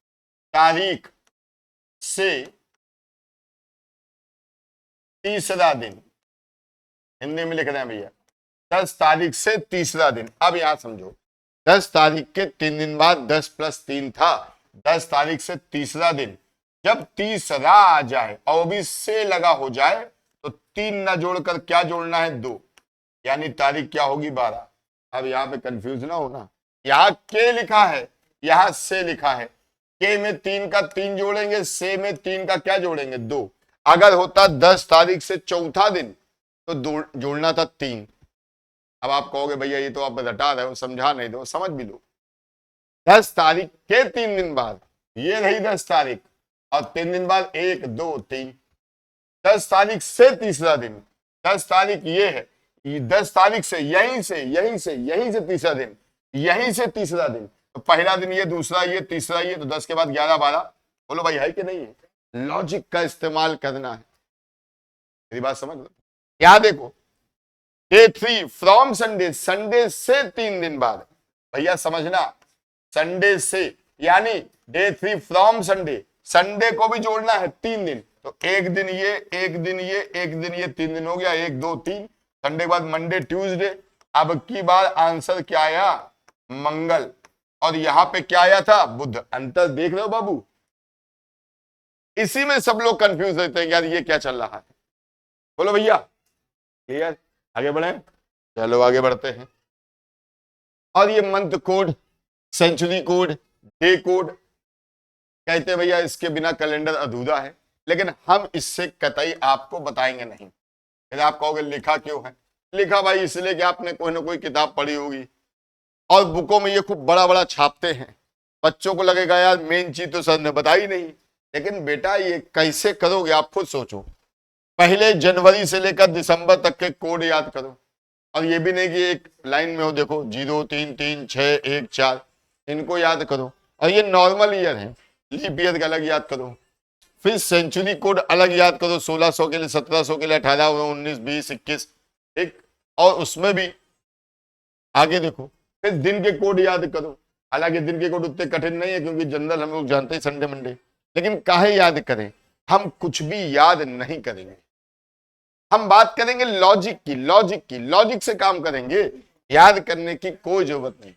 तारीख से तीसरा दिन, हिंदी में लिख रहे हैं भैया, 10 तारीख से तीसरा दिन। अब यहां समझो, 10 तारीख के 3 दिन बाद 10 + 3 था, 10 तारीख से तीसरा दिन, जब तीसरा आ जाए और वो भी से लगा हो जाए तो 3 ना जोड़कर क्या जोड़ना है, 2, यानी तारीख क्या होगी, 12। अब यहां पे कंफ्यूज ना होना, यहां के लिखा है, यहां से लिखा है, के में 3 का 3 जोड़ेंगे, से में 3 का क्या जोड़ेंगे, 2। अगर होता 10 तारीख से चौथा दिन तो जोड़ना था 3। अब आप कहोगे भैया ये तो आप रटा रहे हो, समझा नहीं दो, समझ भी लो। 10 तारीख के 3 दिन बाद, ये रही 10 तारीख, और 3 दिन बाद 1 2 3, 10 तारीख से तीसरा दिन, 10 तारीख ये है, 10 तारीख से यहीं से तीसरा दिन, यहीं से तीसरा दिन, तो पहला दिन ये, दूसरा ये, तीसरा ये, तो 10 के बाद 11 12। बोलो भाई है कि नहीं है? लॉजिक का इस्तेमाल करना है, मेरी बात समझ लो। क्या देखो, डे 3 फ्रॉम संडे, संडे से 3 दिन बाद, भैया समझना, संडे से, यानी डे 3 फ्रॉम संडे, संडे को भी जोड़ना है 3 दिन, तो एक दिन ये, एक दिन ये, एक दिन ये, 3 दिन हो गया, 1 2 3, संडे के बाद मंडे ट्यूसडे। अब की बार आंसर क्या आया, मंगल, और यहां पे क्या आया था, बुध। अंतर देख रहे हो बाबू, इसी में सब लोग कंफ्यूज रहते हैं, यार ये क्या चल रहा है। बोलो भैया क्लियर, आगे बढ़े, चलो आगे बढ़ते हैं। और ये month code, century code, day code, कहते हैं भैया इसके बिना कैलेंडर अधूरा है, लेकिन हम इससे कतई आपको बताएंगे नहीं। फिर आप कहोगे लिखा क्यों है, लिखा भाई इसलिए कि आपने कोई ना कोई किताब पढ़ी होगी और बुकों में ये खूब बड़ा बड़ा छापते हैं, बच्चों को लगेगा यार मेन चीज तो सर ने बताई नहीं। लेकिन बेटा ये कैसे करोगे, आप खुद सोचो। पहले जनवरी से लेकर दिसंबर तक के कोड याद करो, और ये भी नहीं कि एक लाइन में हो, देखो 0 3 3 6 1 4, इनको याद करो। और ये नॉर्मल ईयर है, लीप ईयर का अलग याद करो, फिर सेंचुरी कोड अलग याद करो, 1600 के लिए, 1700 के लिए, 18 19 20 21, ठीक। और उसमें भी आगे देखो, फिर दिन के कोड याद करो। हालांकि दिन के कोड उतने कठिन नहीं है, क्योंकि जनरल हम लोग जानते हैं संडे मंडे, लेकिन काहे याद करें, हम कुछ भी याद नहीं करेंगे, हम बात करेंगे लॉजिक की, लॉजिक से काम करेंगे, याद करने की कोई जरूरत नहीं।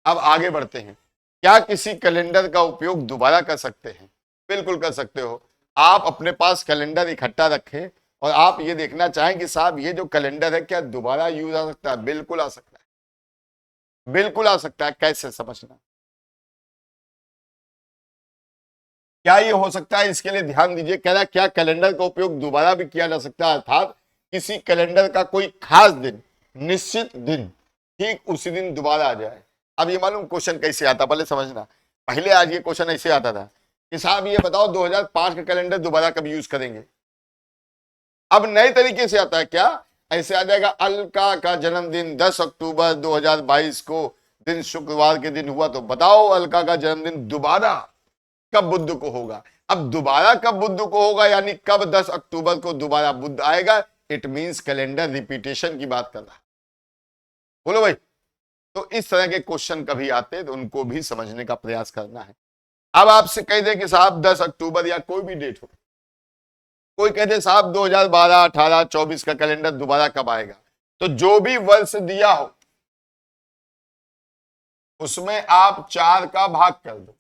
अब आगे बढ़ते हैं। क्या किसी कैलेंडर का उपयोग दोबारा कर सकते हैं? बिल्कुल कर सकते हो। आप अपने पास कैलेंडर इकट्ठा रखें और आप ये देखना चाहें कि साहब ये जो कैलेंडर है क्या दोबारा यूज आ सकता है? बिल्कुल आ सकता है, बिल्कुल आ सकता है। कैसे समझना, क्या ये हो सकता है, इसके लिए ध्यान दीजिए। कह रहा क्या कैलेंडर का उपयोग दोबारा भी किया जा सकता है, अर्थात किसी कैलेंडर का कोई खास दिन, निश्चित दिन, ठीक उसी दिन दोबारा आ जाए। अब ये मालूम क्वेश्चन कैसे आता, पहले समझना। पहले आज ये क्वेश्चन ऐसे आता था कि साहब ये बताओ 2005 का कैलेंडर दोबारा कब यूज करेंगे। अब नए तरीके से आता है, क्या ऐसे आ जाएगा, अलका का जन्मदिन 10 अक्टूबर 2022 को, दिन शुक्रवार के दिन हुआ, तो बताओ अलका का जन्मदिन दोबारा कब बुध को होगा। अब दोबारा कब बुध को होगा, यानी कब 10 अक्टूबर को दोबारा बुध आएगा। इट मींस कैलेंडर रिपीटेशन की बात कर रहा है। बोलो भाई, तो इस तरह के क्वेश्चन कभी आते तो उनको भी समझने का प्रयास करना है। अब आपसे कह दे कि साहब 10 अक्टूबर या कोई भी डेट हो, कोई कहते साहब 2012 18 24 का कैलेंडर दोबारा कब आएगा, तो जो भी वर्ष दिया हो उसमें आप 4 का भाग कर दो।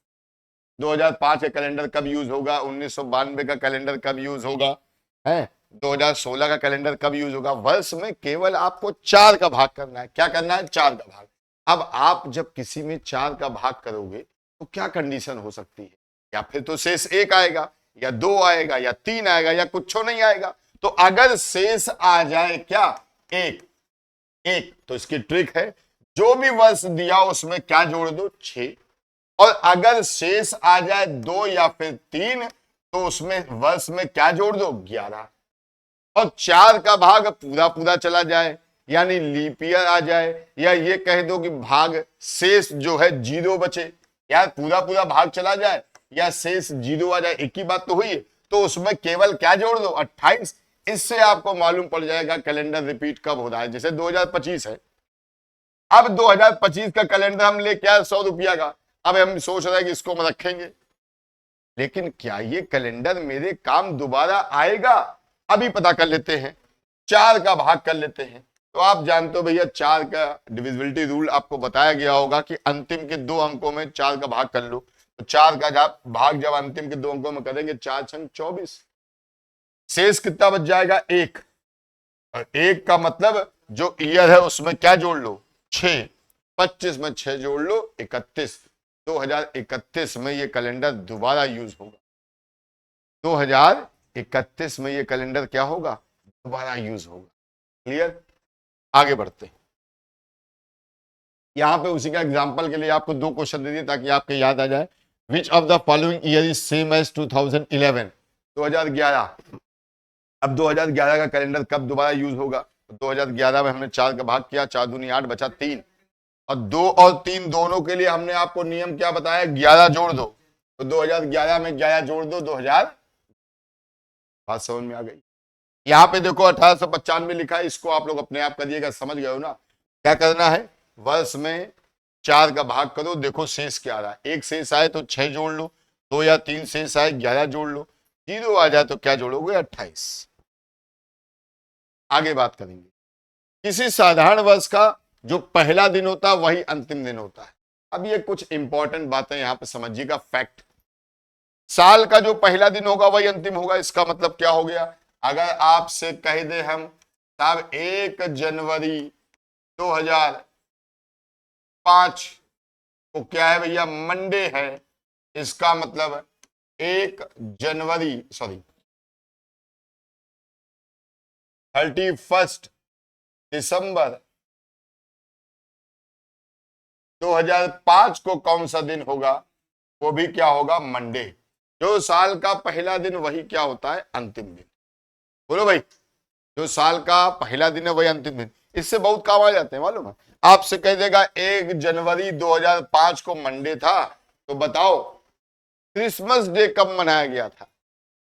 2005 का कैलेंडर कब यूज होगा, 1992 का कैलेंडर कब यूज होगा, है 2016 का कैलेंडर कब यूज होगा। वर्ष में केवल आपको 4 का भाग करना है। क्या करना है, 4 का भाग। अब आप जब किसी में 4 का भाग करोगे तो क्या कंडीशन हो सकती है, या फिर तो शेष 1 आएगा, या 2 आएगा, या 3 आएगा, या कुछ नहीं आएगा। तो अगर शेष आ जाए क्या, 1 तो इसकी ट्रिक है, जो भी वर्ष दिया उसमें क्या जोड़ दो, 6। और अगर शेष आ जाए 2 या फिर 3 तो उसमें वर्ष में क्या जोड़ दो, 11। और 4 का भाग पूरा पूरा चला जाए, यानी लीप ईयर आ जाए, या ये कह दो कि भाग शेष जो है 0 बचे, यार पूरा पूरा भाग चला जाए या शेष 0 आ जाए, एक ही बात तो हुई है। तो उसमें केवल क्या जोड़ दो, 28। इससे आपको मालूम पड़ जाएगा कैलेंडर रिपीट कब हो रहा है। जैसे 2025 है, अब 2025 का कैलेंडर हम लेके आए 100 रुपया का, अब हम सोच रहे हैं कि इसको हम रखेंगे, लेकिन क्या ये कैलेंडर मेरे काम दोबारा आएगा, अभी पता कर लेते हैं। 4 का भाग कर लेते हैं। तो आप जानते हो भैया 4 का डिविजिबिलिटी रूल आपको बताया गया होगा कि अंतिम के 2 अंकों में 4 का भाग कर लो। तो 4 का भाग जब अंतिम के 2 अंकों में करेंगे, 4 छंग 24, शेष कितना बच जाएगा, 1। और 1 का मतलब जो ईयर है उसमें क्या जोड़ लो, 6, 25 में 6 जोड़ लो, 31। 2031 में ये कैलेंडर दोबारा यूज होगा। 2031 में ये कैलेंडर क्या होगा, दोबारा यूज होगा। क्लियर? आगे बढ़ते हैं। यहां पे उसी का एग्जांपल के लिए आपको 2 क्वेश्चन दे दिए ताकि आपके याद आ जाए। Which of the following year is same as 2011? 2011। अब 2011 का कैलेंडर कब दोबारा यूज होगा? 2011 में हमने 4 का भाग किया, 4 दूनी 8, बचा 3, और 2 और 3 दोनों के लिए हमने आपको नियम क्या बताया, 11 जोड़ दो। तो 2011 में 11 जोड़ दो, 2000। बात समझ में आ गई? यहाँ पे देखो 1895 लिखा है, इसको आप लोग अपने आप करिएगा, समझ गए हो ना। क्या करना है, वर्ष में 4 का भाग करो, देखो शेष क्या आ रहा है। 1 शेष आए तो 6 जोड़ लो, 2 या 3 शेष आए 11 जोड़ लो, 0 आ जाए तो क्या जोड़ोगे, 28। आगे बात करेंगे। किसी साधारण वर्ष का जो पहला दिन होता है वही अंतिम दिन होता है। अब ये कुछ इंपॉर्टेंट बातें यहां पे समझिएगा, फैक्ट। साल का जो पहला दिन होगा वही अंतिम होगा, इसका मतलब क्या हो गया, अगर आपसे कह दे हम साहब 1 जनवरी 2005 को क्या है भैया, मंडे है, इसका मतलब 1 जनवरी 31 दिसंबर 2005 को कौन सा दिन होगा, वो भी क्या होगा, मंडे। जो साल का पहला दिन वही क्या होता है, अंतिम दिन। बोलो भाई, जो साल का पहला दिन है वही अंतिम दिन। इससे बहुत काम आ जाते हैं मालूम है। आपसे कह देगा 1 जनवरी 2005 को मंडे था, तो बताओ क्रिसमस डे कब मनाया गया था?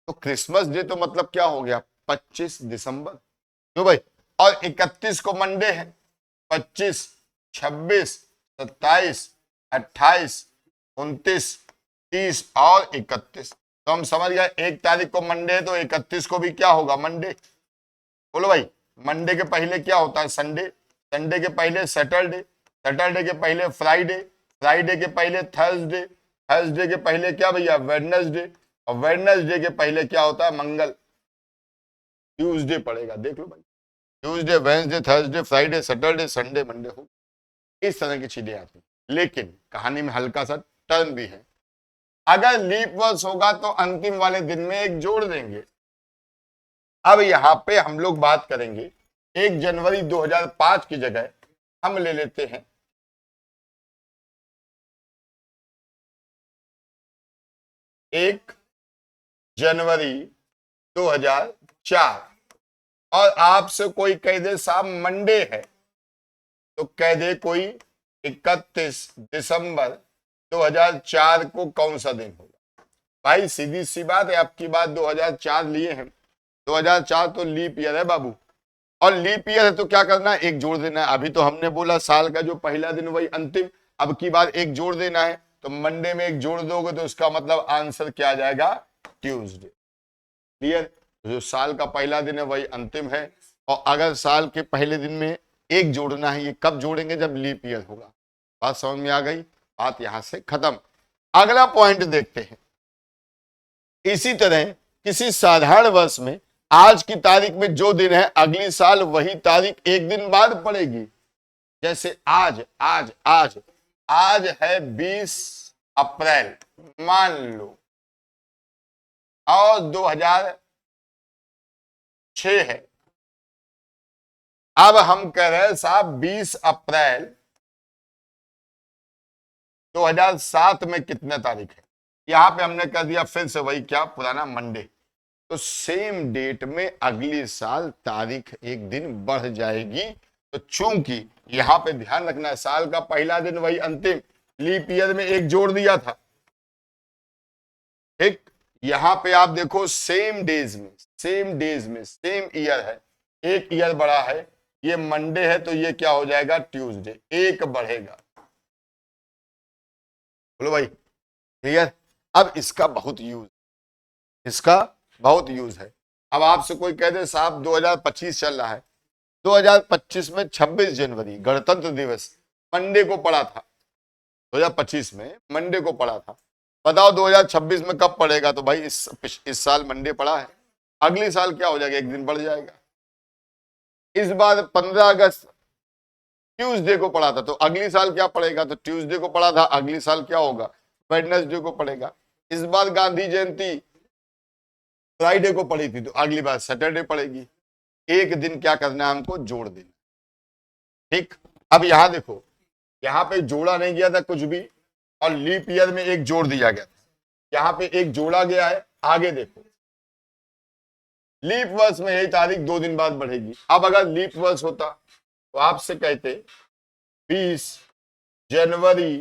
तो क्रिसमस डे तो मतलब क्या हो गया, 25 दिसंबर। क्यों भाई? और 31 को मंडे है, 25, 26, 27, 28, 29, 30 और 31। तो हम समझ गए 1 तारीख को मंडे है तो 31 को भी क्या होगा, मंडे। बोलो भाई, मंडे के पहले क्या होता है, संडे। संडे के पहले सैटरडे। सैटरडे के पहले फ्राइडे। फ्राइडे के पहले थर्सडे। थर्सडे के पहले क्या भैया, वेडनेसडे। और वेडनेसडे के पहले क्या होता है, मंगल। ट्यूसडे पड़ेगा, देख लो भाई। Tuesday, Wednesday, Thursday, Friday, Saturday, Sunday, Monday हो, इस तरह की चीजें आती। लेकिन कहानी में हल्का सा टर्न भी है। अगर लीप वर्ष होगा तो अंतिम वाले दिन में 1 जोड़ देंगे। अब यहां पे हम लोग बात करेंगे 1 जनवरी 2005 की जगह हम ले लेते हैं 1 जनवरी 2004। और आपसे कोई कह दे साहब मंडे है, तो कह दे कोई 31 दिसंबर 2004 को कौन सा दिन होगा। भाई सीधी सी बात है, आपकी बात 2004 लिए हैं, 2004 तो लीप ईयर है बाबू। और लीप ईयर है तो क्या करना है, 1 जोड़ देना है। अभी तो हमने बोला साल का जो पहला दिन वही अंतिम, अब की बार 1 जोड़ देना है। तो मंडे में 1 जोड़ दोगे तो इसका मतलब आंसर क्या आ जाएगा, ट्यूसडे। क्लियर? जो साल का पहला दिन है वही अंतिम है। और अगर साल के पहले दिन में 1 जोड़ना है, ये कब जोड़ेंगे, जब लीप ईयर होगा। बात समझ में आ गई? बात यहां से खत्म। अगला पॉइंट देखते हैं। इसी तरह किसी साधारण वर्ष में आज की तारीख में जो दिन है अगली साल वही तारीख 1 दिन बाद पड़ेगी। जैसे आज आज आज आज है 20 अप्रैल मान लो, और 2006 है। अब हम कह रहे हैं साहब 20 अप्रैल 2007 में कितने तारीख है, यहां पे हमने कर दिया फिर से वही क्या, पुराना मंडे। तो सेम डेट में अगली साल तारीख 1 दिन बढ़ जाएगी, तो चूंकि यहां पे ध्यान रखना है साल का पहला दिन वही अंतिम, लीप ईयर में एक जोड़ दिया था, ठीक। यहां पे आप देखो सेम डेज में सेम ईयर है, एक ईयर बड़ा है, ये मंडे है तो ये क्या हो जाएगा ट्यूसडे, एक बढ़ेगा। बोलो भाई क्लियर। अब इसका बहुत यूज है। अब आपसे कोई कह दे साहब 2025 चल रहा है, 2025 में 26 जनवरी गणतंत्र दिवस मंडे को पड़ा था, 2025 में मंडे को पड़ा था, बताओ 2026 में कब पड़ेगा? तो भाई इस साल मंडे पड़ा है, अगली साल क्या हो जाएगा, एक दिन बढ़ जाएगा। इस बार 15 अगस्त ट्यूसडे को पड़ा था, तो अगली साल क्या पड़ेगा? तो ट्यूसडे को पड़ा था, अगली साल क्या होगा? वेडनेसडे को पड़ेगा। इस बार गांधी जयंती फ्राइडे को पड़ी थी, तो अगली बार सैटरडे पड़ेगी। एक दिन क्या करना है हमको, जोड़ देना, ठीक। अब यहां देखो, यहां पे जोड़ा नहीं गया था कुछ भी, और लीप ईयर में एक जोड़ दिया गया था, यहां पे एक जोड़ा गया है। आगे देखो, लीप वर्ष में यही तारीख 2 दिन बाद बढ़ेगी। अब अगर लीप वर्ष होता तो आपसे कहते 20 जनवरी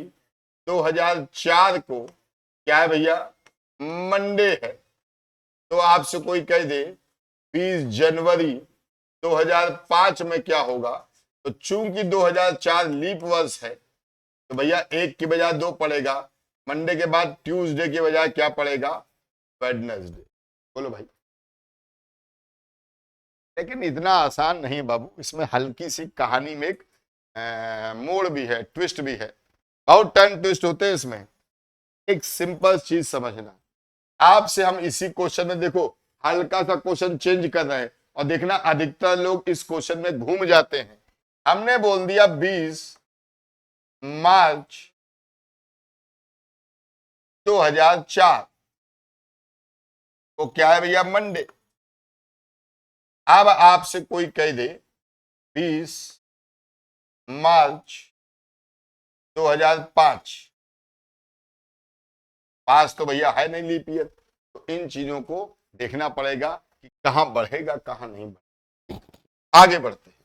2004 को क्या है भैया, मंडे है, तो आपसे कोई कह दे 20 जनवरी 2005 में क्या होगा, तो चूंकि 2004 लीप वर्ष है तो भैया एक की बजाय 2 पड़ेगा, मंडे के बाद ट्यूसडे के बजाय क्या पड़ेगा, वेडनेसडे। बोलो भाई। लेकिन इतना आसान नहीं बाबू, इसमें हल्की सी कहानी में एक मोड़ भी है, ट्विस्ट भी है, बहुत टर्न ट्विस्ट होते हैं इसमें। एक सिंपल चीज समझना, आपसे हम इसी क्वेश्चन में देखो हल्का सा क्वेश्चन चेंज कर रहे हैं, और देखना अधिकतर लोग इस क्वेश्चन में घूम जाते हैं। हमने बोल दिया 20 मार्च 2004 तो क्या है भैया, मंडे। अब आपसे कोई कह दे 20 मार्च 2005, 5 तो भैया है नहीं लीप ईयर, तो इन चीजों को देखना पड़ेगा कि कहां बढ़ेगा कहां नहीं बढ़ेगा। आगे बढ़ते हैं,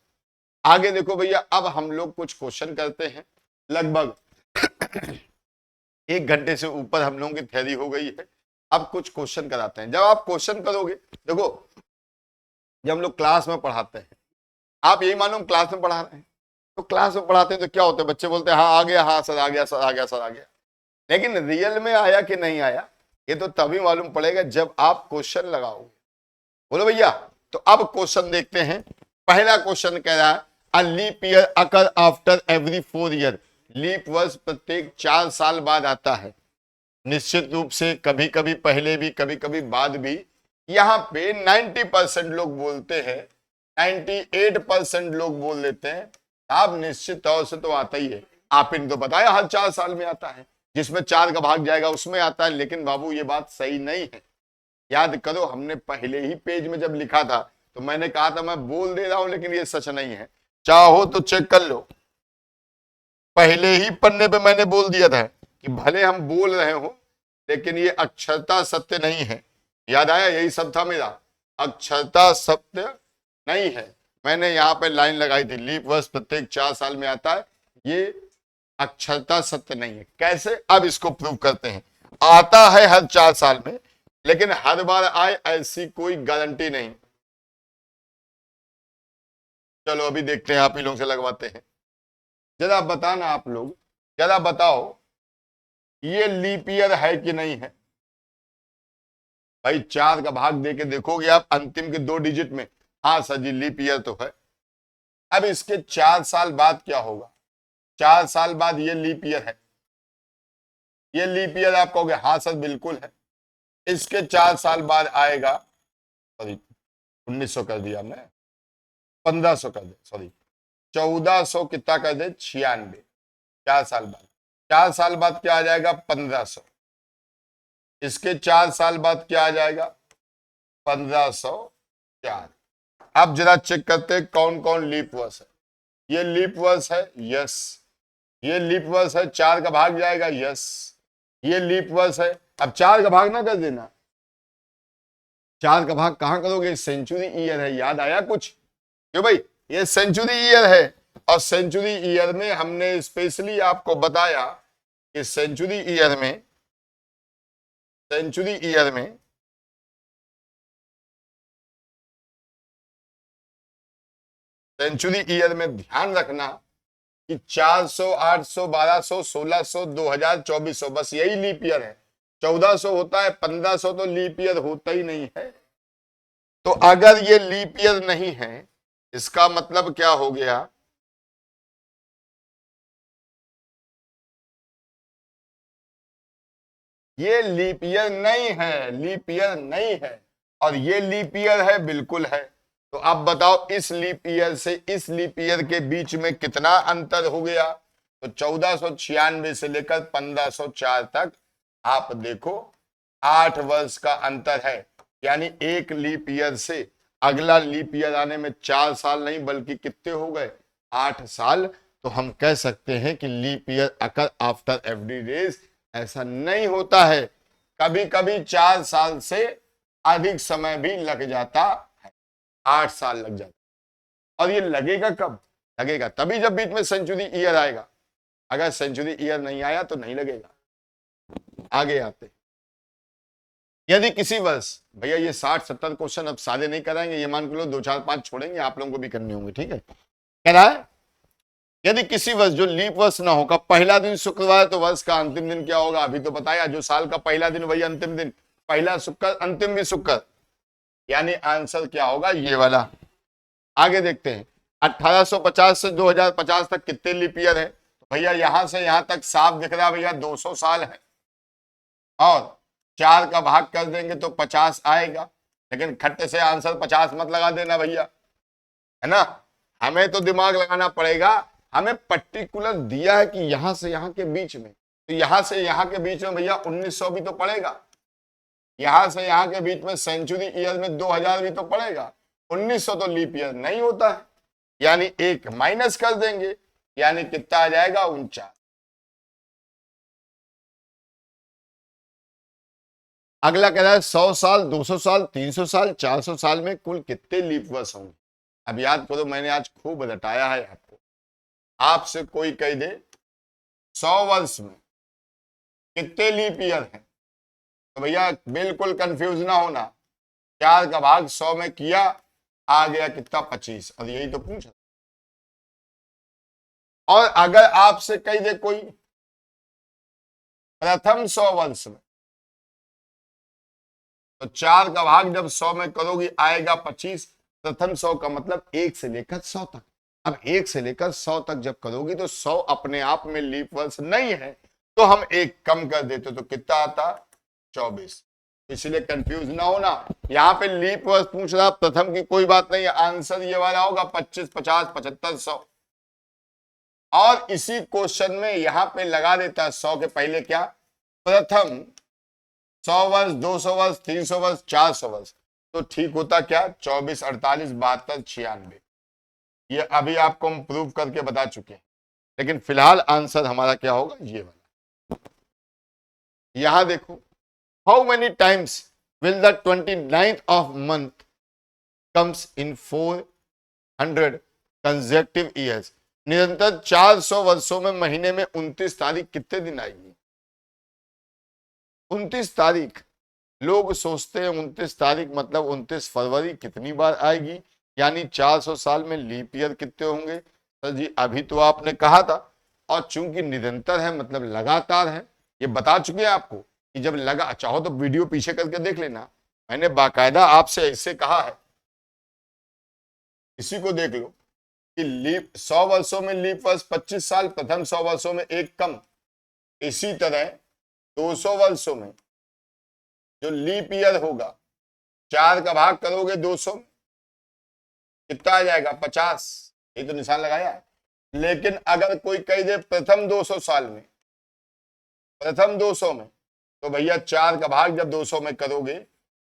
आगे देखो भैया, अब हम लोग कुछ क्वेश्चन करते हैं। लगभग 1 घंटे से ऊपर हम लोगों की थ्योरी हो गई है, अब कुछ क्वेश्चन कराते हैं। जब आप क्वेश्चन करोगे, देखो जब हम लोग क्लास में पढ़ाते हैं, आप यही मानो क्लास में पढ़ा रहे हैं, तो क्लास में पढ़ाते हैं तो क्या होता है, बच्चे बोलते हैं हाँ आ गया, हाँ सर आ गया, सर आ गया, सर आ गया। लेकिन रियल में आया कि नहीं आया, ये तो तभी मालूम पड़ेगा जब आप क्वेश्चन लगाओगे। बोलो भैया। तो अब क्वेश्चन देखते हैं। पहला क्वेश्चन कह रहा है a leap year occur after every 4 year, leap वर्ष प्रत्येक 4 साल बाद आता है। निश्चित रूप से कभी कभी पहले भी, कभी कभी बाद भी। यहां पे 90% लोग बोलते हैं, 98% लोग बोल लेते हैं आप निश्चित तौर से तो आता ही है। आपने तो बताया हर 4 साल में आता है, जिसमें 4 का भाग जाएगा उसमें आता है। लेकिन बाबू ये बात सही नहीं है, याद करो हमने पहले ही पेज में जब लिखा था तो मैंने कहा था मैं बोल दे रहा हूं लेकिन ये सच नहीं है, चाहो तो चेक कर लो। पहले ही पन्ने पे मैंने बोल दिया था कि भले हम बोल रहे हो लेकिन ये अक्षरता सत्य नहीं है। याद आया, यही सब था मेरा, अक्षरता सत्य नहीं है। मैंने यहाँ पे लाइन लगाई थी, लीप वर्ष प्रत्येक 4 साल में आता है, ये अक्षरता सत्य नहीं है। कैसे, अब इसको प्रूव करते हैं। आता है हर 4 साल में, लेकिन हर बार आए ऐसी कोई गारंटी नहीं। चलो अभी देखते हैं, आप ही लोगों से लगवाते हैं। जरा बताना आप लोग, जरा बताओ ये लीप ईयर है कि नहीं है? भाई 4 का भाग देके देखोगे आप अंतिम के 2 डिजिट में, हाँ सर जी लीप ईयर तो है। अब इसके 4 साल बाद क्या होगा? 4 साल बाद ये लीप ईयर है, ये लीप ईयर आप कहोगे हाँ सर बिल्कुल है। इसके 4 साल बाद आएगा, सॉरी 1900 कर दिया मैं, 1500 कर दे, सॉरी 1400 कितना कर दे, 96। 4 साल बाद, 4 साल बाद क्या आ जाएगा, 1500। इसके 4 साल बाद क्या आ जाएगा, 1504। अब जरा चेक करते हैं कौन कौन लीप वर्ष है। ये लीप वर्ष है, यस। ये लीप वर्ष है, 4 का भाग जाएगा, यस। ये लीप वर्ष है। अब 4 का भाग ना कर देना, 4 का भाग कहां करोगे, सेंचुरी ईयर है, याद आया कुछ? क्यों भाई, ये सेंचुरी ईयर है, और सेंचुरी ईयर में हमने स्पेशली आपको बताया कि सेंचुरी ईयर में सेंचुरी ईयर में सेंचुरी ईयर में ध्यान रखना कि 400, 800, 1200, 1600, 2000, 2400 बस यही लीप ईयर है। 1400 होता है, 1500 तो लीप ईयर होता ही नहीं है। तो अगर ये लीप ईयर नहीं है, इसका मतलब क्या हो गया, ये लीप ईयर नहीं है, लीप ईयर नहीं है। और ये लीप ईयर है, बिल्कुल है। तो आप बताओ इस लीप ईयर से इस लीप ईयर के बीच में कितना अंतर हो गया। तो 1496 से लेकर 1504 तक आप देखो 8 वर्ष का अंतर है। यानी एक लीप ईयर से अगला लीप ईयर आने में 4 साल नहीं बल्कि कितने हो गए, 8 साल। तो हम कह सकते हैं कि leap year occur after every days ऐसा नहीं होता है, कभी कभी 4 साल से अधिक समय भी लग जाता है, 8 साल लग जाता। और ये लगेगा कब, लगेगा तभी जब बीच में सेंचुरी ईयर आएगा। अगर सेंचुरी ईयर नहीं आया तो नहीं लगेगा। आगे आते, यदि किसी वर्ष, भैया ये 60-70 क्वेश्चन अब सारे नहीं कराएंगे, ये मान के लो 2, 4, 5 छोड़ेंगे, आप लोगों को भी करने होंगे, ठीक है। कह रहा है यदि किसी वर्ष जो लीप वर्ष ना होगा, पहला दिन शुक्रवार, तो वर्ष का अंतिम दिन क्या होगा, अभी तो बताया, जो साल का पहला दिन वही अंतिम दिन, पहला शुक्र अंतिम भी शुक्र। यानी आंसर क्या होगा, ये वाला। आगे देखते हैं, 1850 से 2050 तक कितने लीप ईयर है। तो भैया यहां से यहां तक साफ दिख रहा है भैया 200 साल है, और 4 का भाग कर देंगे तो 50 आएगा। लेकिन खट्टे से आंसर 50 मत लगा देना भैया, है ना। हमें तो दिमाग लगाना पड़ेगा। हमें पर्टिकुलर दिया है कि यहां से यहां के बीच में, तो यहां से यहां के बीच में भैया 1900 भी तो पड़ेगा। यहां से यहां के बीच में सेंचुरी ईयर में 2000 भी तो पड़ेगा। 1900 तो लीप ईयर नहीं होता है, यानी एक माइनस कर देंगे, यानी कितना आ जाएगा, 49। अगला कह रहा है 100 साल, 200 साल, 300 साल, 400 साल में कुल कितने लीप वर्ष होंगे। अब याद करो, मैंने आज खूब रटाया है आपको। आपसे कोई कह दे 100 वर्ष में कितने लीप ईयर है, तो भैया बिल्कुल कंफ्यूज ना होना। 4 का भाग 100 में किया, आ गया कितना, 25। और यही तो पूछा। और अगर आपसे कह दे कोई प्रथम 100 वर्ष में, तो 4 का भाग जब 100 में करोगी आएगा 25। प्रथम 100 का मतलब 1 से लेकर 100 तक। अब 1 से लेकर 100 तक जब करोगी तो 100 अपने आप में लीप वर्ष नहीं है, तो हम एक कम कर देते तो कितना आता, 24। इसलिए कंफ्यूज ना होना, यहाँ पे लीप वर्ष पूछ रहा, प्रथम की कोई बात नहीं, आंसर ये वाला होगा 25, 50, 75, 100। और इसी क्वेश्चन में यहां पे लगा देता है 100 के पहले क्या, प्रथम 100 वर्ष, 200 वर्ष, 300 वर्ष, 400 वर्ष। तो ठीक होता क्या, 24, 48, 72, 96। ये अभी आपको हम प्रूव करके बता चुके हैं। लेकिन फिलहाल आंसर हमारा क्या होगा, ये वाला। यहां देखो, how many times will the 29th of month comes in 400 consecutive years. निरंतर 400 वर्षों में महीने में 29 तारीख कितने दिन आएगी। 29 तारीख, लोग सोचते हैं 29 तारीख मतलब 29 फरवरी कितनी बार आएगी, यानी 400 साल में लीप ईयर कितने होंगे। सर जी अभी तो आपने कहा था, और चूंकि निरंतर है मतलब लगातार है, ये बता चुके हैं आपको कि जब लगा, चाहो तो वीडियो पीछे करके देख लेना, मैंने बाकायदा आपसे ऐसे कहा है, इसी को देख लो कि लीप 100 वर्षों में लीप वर्ष 25 साल, प्रथम 100 वर्षों में एक कम। इसी तरह 200 वर्षों में जो लीप ईयर होगा, 4 का भाग करोगे 200 में, कितना आ जाएगा, 50। ये तो निशान लगाया है। लेकिन अगर कोई कह दे प्रथम 200 साल में, प्रथम 200 में, तो भैया 4 का भाग जब 200 में करोगे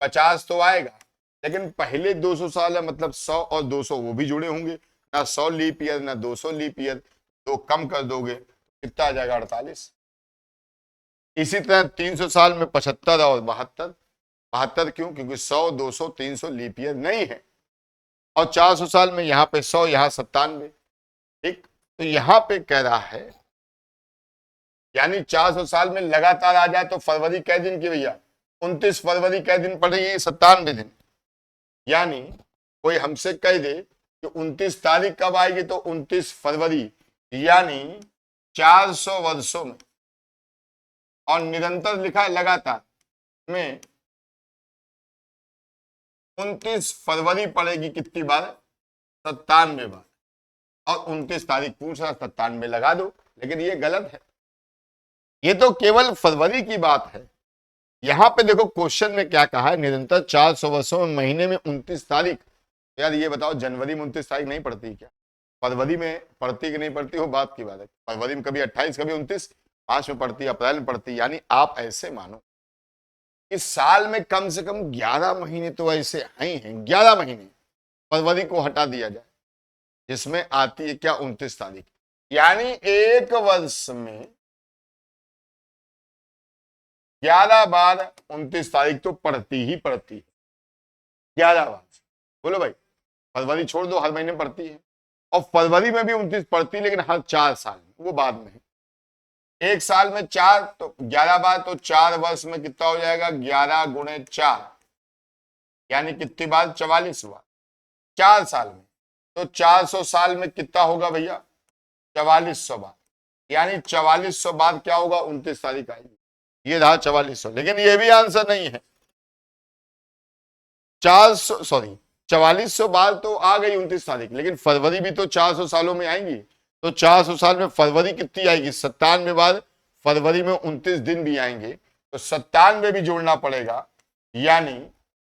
50 तो आएगा। लेकिन पहले 200 साल है मतलब 100 और 200 वो भी जुड़े होंगे, ना 100 लीप ईयर ना 200 लीप ईयर, तो कम कर दोगे कितना आ जाएगा, 48। इसी तरह 300 साल में 75 और 72। 72 क्यों, क्योंकि 100, 200, 300 लीप ईयर नहीं है। और 400 साल में यहाँ पे 100, यहाँ 97। ठीक, तो यहाँ पे कह रहा है यानी 400 साल में लगातार आ जाए तो फरवरी कै दिन की भैया, 29 फरवरी कै दिन पड़ रही है, 97 दिन। यानी कोई हमसे कह दे कि 29 तारीख कब आएगी, तो 29 फरवरी, यानी 400 वर्षों में, और निरंतर लिखा है लगातार में 29 फरवरी पड़ेगी कितनी बार, 97 बार, और 29 तारीख पूछ रहा, 97 लगा दो। लेकिन ये गलत है, ये तो केवल फरवरी की बात है। यहां पे देखो क्वेश्चन में क्या कहा है, निरंतर 400 वर्षों में महीने में 29 तारीख। यार ये बताओ, जनवरी में 29 तारीख नहीं पड़ती क्या? फरवरी में पड़ती कि नहीं पड़ती, वो बात की बात है। फरवरी में कभी 28, कभी 29, मार्च में पड़ती, अप्रैल में पड़ती। यानी आप ऐसे मानो इस साल में कम से कम 11 महीने तो ऐसे हैं, 11 महीने फरवरी को हटा दिया जाए जिसमें आती है क्या, 29 तारीख। यानी एक वर्ष में 11 बार 29 तारीख तो पड़ती ही पड़ती है, 11 बार। बोलो भाई, फरवरी छोड़ दो, हर महीने पड़ती है, और फरवरी में भी 29 पड़ती है, लेकिन हर 4 साल में, वो बाद में है। एक साल में 4 तो 11 बार, तो 4 वर्ष में कितना हो जाएगा, 11 गुणे 4, यानी कितनी बार, 44 बार 4 साल में। तो 400 साल में कितना होगा भैया, 4400 बार, यानी 4400 बार क्या होगा, 29 तारीख आएगी। ये रहा 4400, लेकिन ये भी आंसर नहीं है। 4400 बार तो आ गई 29 तारीख, लेकिन फरवरी भी तो 400 सालों में आएंगी। तो 400 साल में फरवरी कितनी आएगी, 97 बार। फरवरी में 29 दिन भी आएंगे, तो 97 भी जोड़ना पड़ेगा, यानी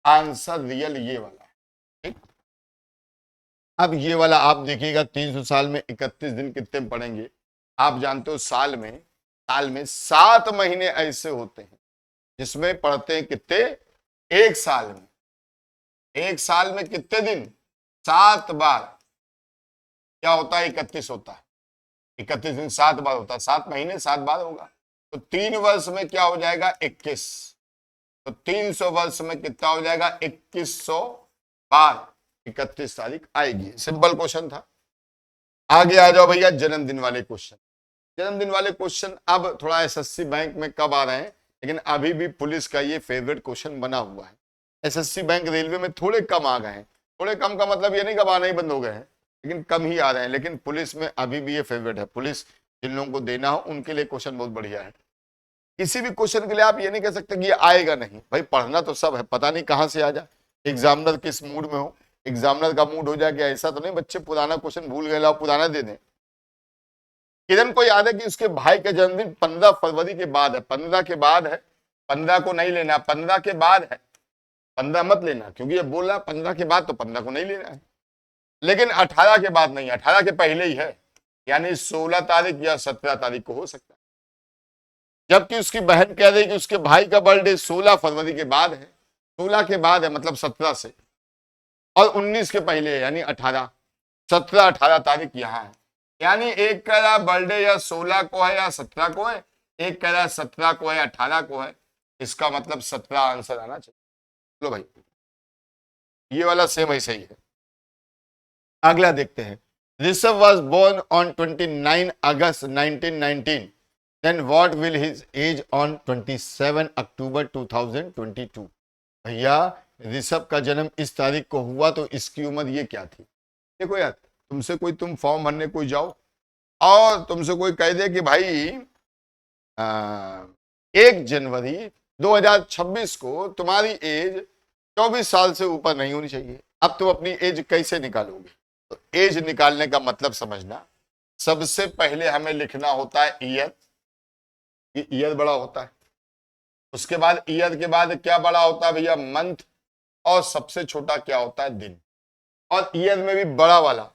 आंसर रियल ये वाला है। ठीक, अब ये वाला आप देखिएगा, 300 साल में 31 दिन कितने पड़ेंगे। आप जानते हो साल में 7 महीने ऐसे होते हैं जिसमें पढ़ते हैं कितने, एक साल में। एक साल में कितने दिन, 7 बार। क्या होता है, 31 होता है, 31 दिन 7 बार होता है, 7 महीने 7 बार होगा। तो 3 वर्ष में क्या हो जाएगा, 21। तो 300 वर्ष में कितना हो जाएगा, 2100 बार 31 तारीख आएगी। सिंपल क्वेश्चन था। आगे आ जाओ भैया, जन्मदिन वाले क्वेश्चन। जन्मदिन वाले क्वेश्चन अब थोड़ा एसएससी बैंक में कब आ रहे हैं, लेकिन अभी भी पुलिस का ये फेवरेट क्वेश्चन बना हुआ है। एसएससी बैंक रेलवे में थोड़े कम आ गए हैं, थोड़े कम का मतलब ये नहीं कब आना ही बंद हो गए हैं, लेकिन कम ही आ रहे हैं। लेकिन पुलिस में अभी भी ये फेवरेट है। पुलिस जिन लोगों को देना हो उनके लिए क्वेश्चन बहुत बढ़िया है। किसी भी क्वेश्चन के लिए आप ये नहीं कह सकते कि ये आएगा नहीं। भाई पढ़ना तो सब है, पता नहीं कहाँ से आ जाए, एग्जामिनर किस मूड में हो, एग्जामिनर का मूड हो जाए कि ऐसा तो नहीं बच्चे पुराना क्वेश्चन भूल गए, लाओ पुराना दे दें। किरण को याद है कि उसके भाई का जन्मदिन 15 फरवरी के बाद है, 15 के बाद है, 15 को नहीं लेना, 15 के बाद है, 15 मत लेना, क्योंकि ये बोल रहा 15 के बाद, तो 15 को नहीं लेना है। लेकिन 18 के बाद नहीं, 18 के पहले ही है, यानी 16 तारीख या 17 तारीख को हो सकता है। जबकि उसकी बहन कह रही कि उसके भाई का बर्थडे 16 फरवरी के बाद है, 16 के बाद है मतलब 17 से, और 19 के पहले है, यानी 18, 17 18 तारीख यहाँ है। यानी एक कह रहा बर्थडे या 16 को है या 17 को है, एक कह रहा 17 को है 18 को है, इसका मतलब 17 आंसर आना चाहिए। लो भाई, ये वाला सेम ऐसे ही है। अगला देखते हैं। Rishabh was born on 29 August 1919, then what will his age on 27 October 2022। भैया ऋषभ का जन्म इस तारीख को हुआ, तो इसकी उम्र ये क्या थी। देखो यार, तुमसे कोई, तुम फॉर्म भरने कोई जाओ और तुमसे कोई कह दे कि भाई 1 जनवरी 2026 को तुम्हारी एज 24 साल से ऊपर नहीं होनी चाहिए। अब तुम अपनी एज कैसे निकालोगे? तो एज निकालने का मतलब समझना, सबसे पहले हमें लिखना होता है ईयर, ईयर बड़ा होता है। उसके बाद ईयर के बाद क्या बड़ा होता है भैया, मंथ, और सबसे छोटा क्या होता है, दिन। और ईयर में भी बड़ा वाला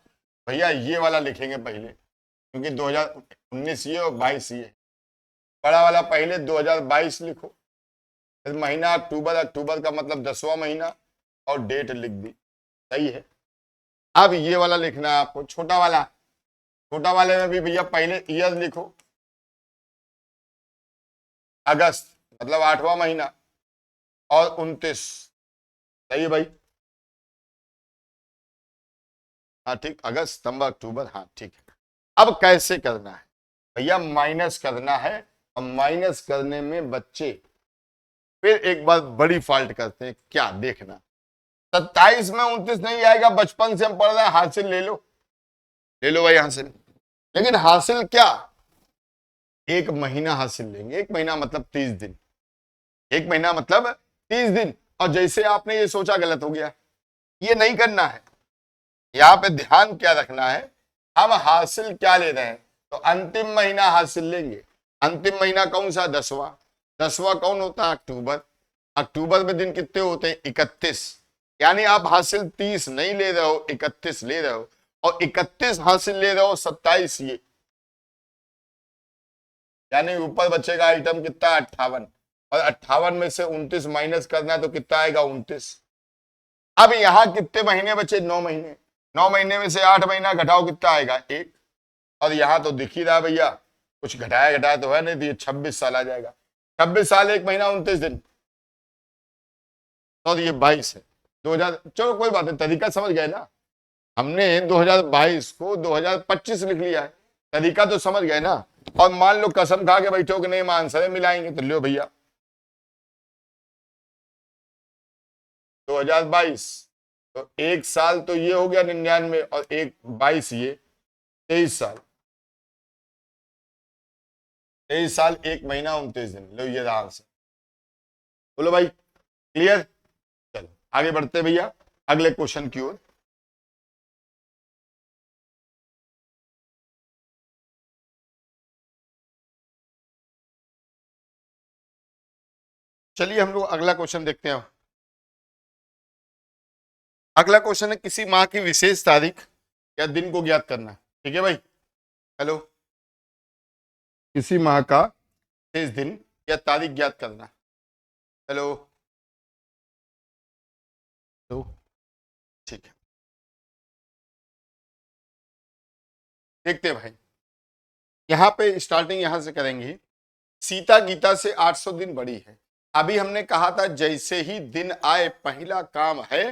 भैया ये वाला लिखेंगे पहले, क्योंकि 2019 ये और 22 ये। बड़ा वाला पहले 2022 लिखो, फिर महीना अक्टूबर, अक्टूबर का मतलब 10वां महीना, और डेट लिख दी। सही है। अब ये वाला लिखना है आपको, छोटा वाला। छोटा वाले में भी भैया पहले ईयर लिखो, अगस्त मतलब 8वां महीना, और 29। सही है भाई। हाँ ठीक, अगस्त सितंबर अक्टूबर, हाँ ठीक है। अब कैसे करना है भैया, माइनस करना है, और माइनस करने में बच्चे फिर एक बार बड़ी फॉल्ट करते हैं, क्या देखना, 27 में 29 नहीं आएगा, बचपन से हम पढ़ रहे हैं, हासिल ले लो, ले लो भाई हासिल, लेकिन हासिल क्या, एक महीना हासिल लेंगे, एक महीना मतलब 30 दिन, एक महीना मतलब 30 दिन। और जैसे आपने ये सोचा गलत हो गया, ये नहीं करना है, यहां पे ध्यान क्या रखना है, हम हासिल क्या ले रहे हैं, तो अंतिम महीना हासिल लेंगे। अंतिम महीना कौन सा, 10वां, 10वां कौन होता है, अक्टूबर, अक्टूबर में दिन कितने होते हैं, 31, यानी आप हासिल 30 नहीं ले रहे हो, 31 ले रहे हो, और 31 हासिल ले रहे हो, 27 ये, यानी ऊपर बचेगा आइटम कितना, 58, और 58 में से 29 माइनस करना है तो कितना आएगा, 29। अब यहां कितने महीने बचे, 9 महीने, 9 महीने में से 8 महीना घटाओ, कितना आएगा, 1, और यहां तो दिख ही रहा भैया, कुछ घटाया घटाया तो है नहीं, तो ये 26 साल आ जाएगा, 26 साल 1 महीना 29 दिन, और ये 22 है, 2000, चलो कोई बात नहीं, तरीका समझ गए ना, हमने 2022 को 2025 लिख लिया है, तरीका तो समझ गए ना। और मान लो कसम खा के बैठो कि नहीं हम आंसर मिलाएंगे, तो लो भैया 2022, तो 1 साल तो ये हो गया 99, और 22 ये 23 साल, 23 साल 1 महीना 29 दिन, लो ये रहा आंसर। बोलो भाई क्लियर, चलो आगे बढ़ते भैया अगले क्वेश्चन की ओर। चलिए हम लोग अगला क्वेश्चन देखते हैं। अगला क्वेश्चन है, किसी माह की विशेष तारीख या दिन को ज्ञात करना, ठीक है भाई, हेलो, किसी माह का विशेष दिन या तारीख ज्ञात करना, हेलो, तो ठीक है, देखते हैं भाई, यहां पे स्टार्टिंग यहां से करेंगे, सीता गीता से 800 दिन बड़ी है, अभी हमने कहा था जैसे ही दिन आए पहला काम है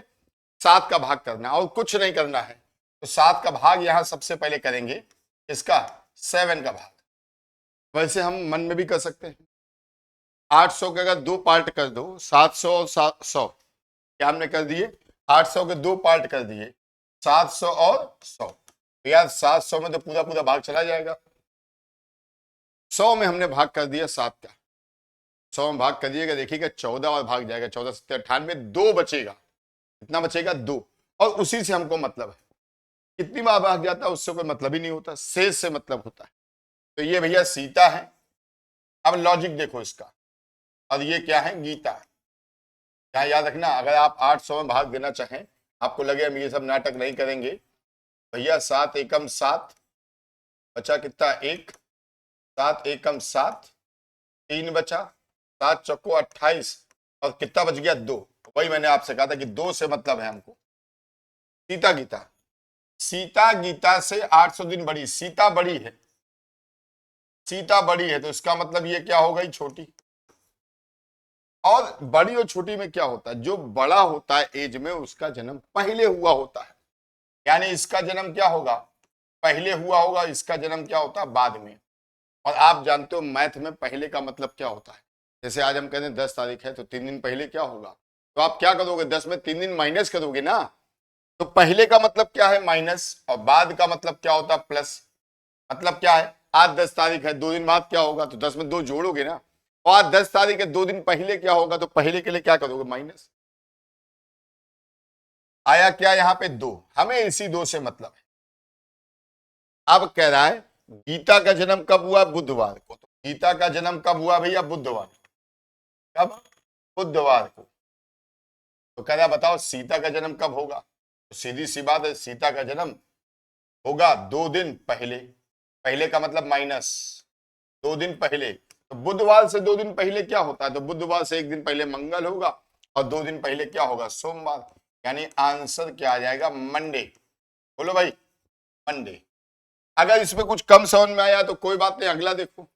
7 का भाग करना, और कुछ नहीं करना है, तो 7 का भाग यहां सबसे पहले करेंगे, इसका 7 का भाग, वैसे हम मन में भी कर सकते हैं, 800 के अगर 2 पार्ट कर दो, 700 और 100, क्या हमने कर दिए, 800 के 2 पार्ट कर दिए, 700 और 100, तो यार 700 में तो पूरा पूरा भाग चला जाएगा, 100 में हमने भाग कर दिया 7 का, 100 में भाग करिएगा, देखिएगा 14 और भाग जाएगा, 14 7 98, 2 बचेगा, कितना बचेगा, 2, और उसी से हमको मतलब है, कितनी बार भाग जाता है उससे कोई मतलब ही नहीं होता, शेष से मतलब होता है, तो ये भैया सीता है। अब लॉजिक देखो इसका, और ये क्या है, गीता, यहाँ याद रखना, अगर आप 800 में भाग देना चाहें, आपको लगे हम ये सब नाटक नहीं करेंगे, भैया 7 एकम 7, बचा कितना, 1, 7 एकम 7, 3 बचा, 7 चौको 28, और कितना बच गया, 2, वही मैंने आपसे कहा था कि 2 से मतलब है हमको, सीता गीता, सीता गीता से 800 दिन बड़ी, सीता बड़ी है, सीता बड़ी है, तो इसका मतलब ये क्या हो गई, छोटी, और बड़ी और छोटी में क्या होता है, जो बड़ा होता है एज में उसका जन्म पहले हुआ होता है, यानी इसका जन्म क्या होगा, पहले हुआ होगा, इसका जन्म क्या होता है, बाद में, और आप जानते हो मैथ में पहले का मतलब क्या होता है, जैसे आज हम कहते हैं 10 तारीख है, तो 3 दिन पहले क्या होगा, तो आप क्या करोगे, 10 में 3 दिन माइनस करोगे ना, तो पहले का मतलब क्या है, माइनस, और बाद का मतलब क्या होता है, प्लस, मतलब क्या है, आज 10 तारीख है, 2 दिन बाद क्या होगा, तो 10 में 2 जोड़ोगे ना, और आज 10 तारीख है, 2 दिन पहले क्या होगा, तो पहले के लिए क्या करोगे, माइनस, आया क्या यहाँ पे, 2, हमें इसी 2 से मतलब है। अब कह रहा है गीता का जन्म कब हुआ, बुधवार को, तो गीता का जन्म कब हुआ भैया, बुधवार, कब, बुधवार को, तो कह रहा बताओ सीता का जन्म कब होगा, तो सीधी सी बात है, सीता का जन्म होगा 2 दिन पहले, पहले का मतलब माइनस, 2 दिन पहले, तो बुधवार से 2 दिन पहले क्या होता है, तो बुधवार से 1 दिन पहले मंगल होगा, और 2 दिन पहले क्या होगा, सोमवार, यानी आंसर क्या आ जाएगा, मंडे, बोलो भाई मंडे। अगर इसमें कुछ कम समझ में आया तो कोई बात नहीं, अगला देखो,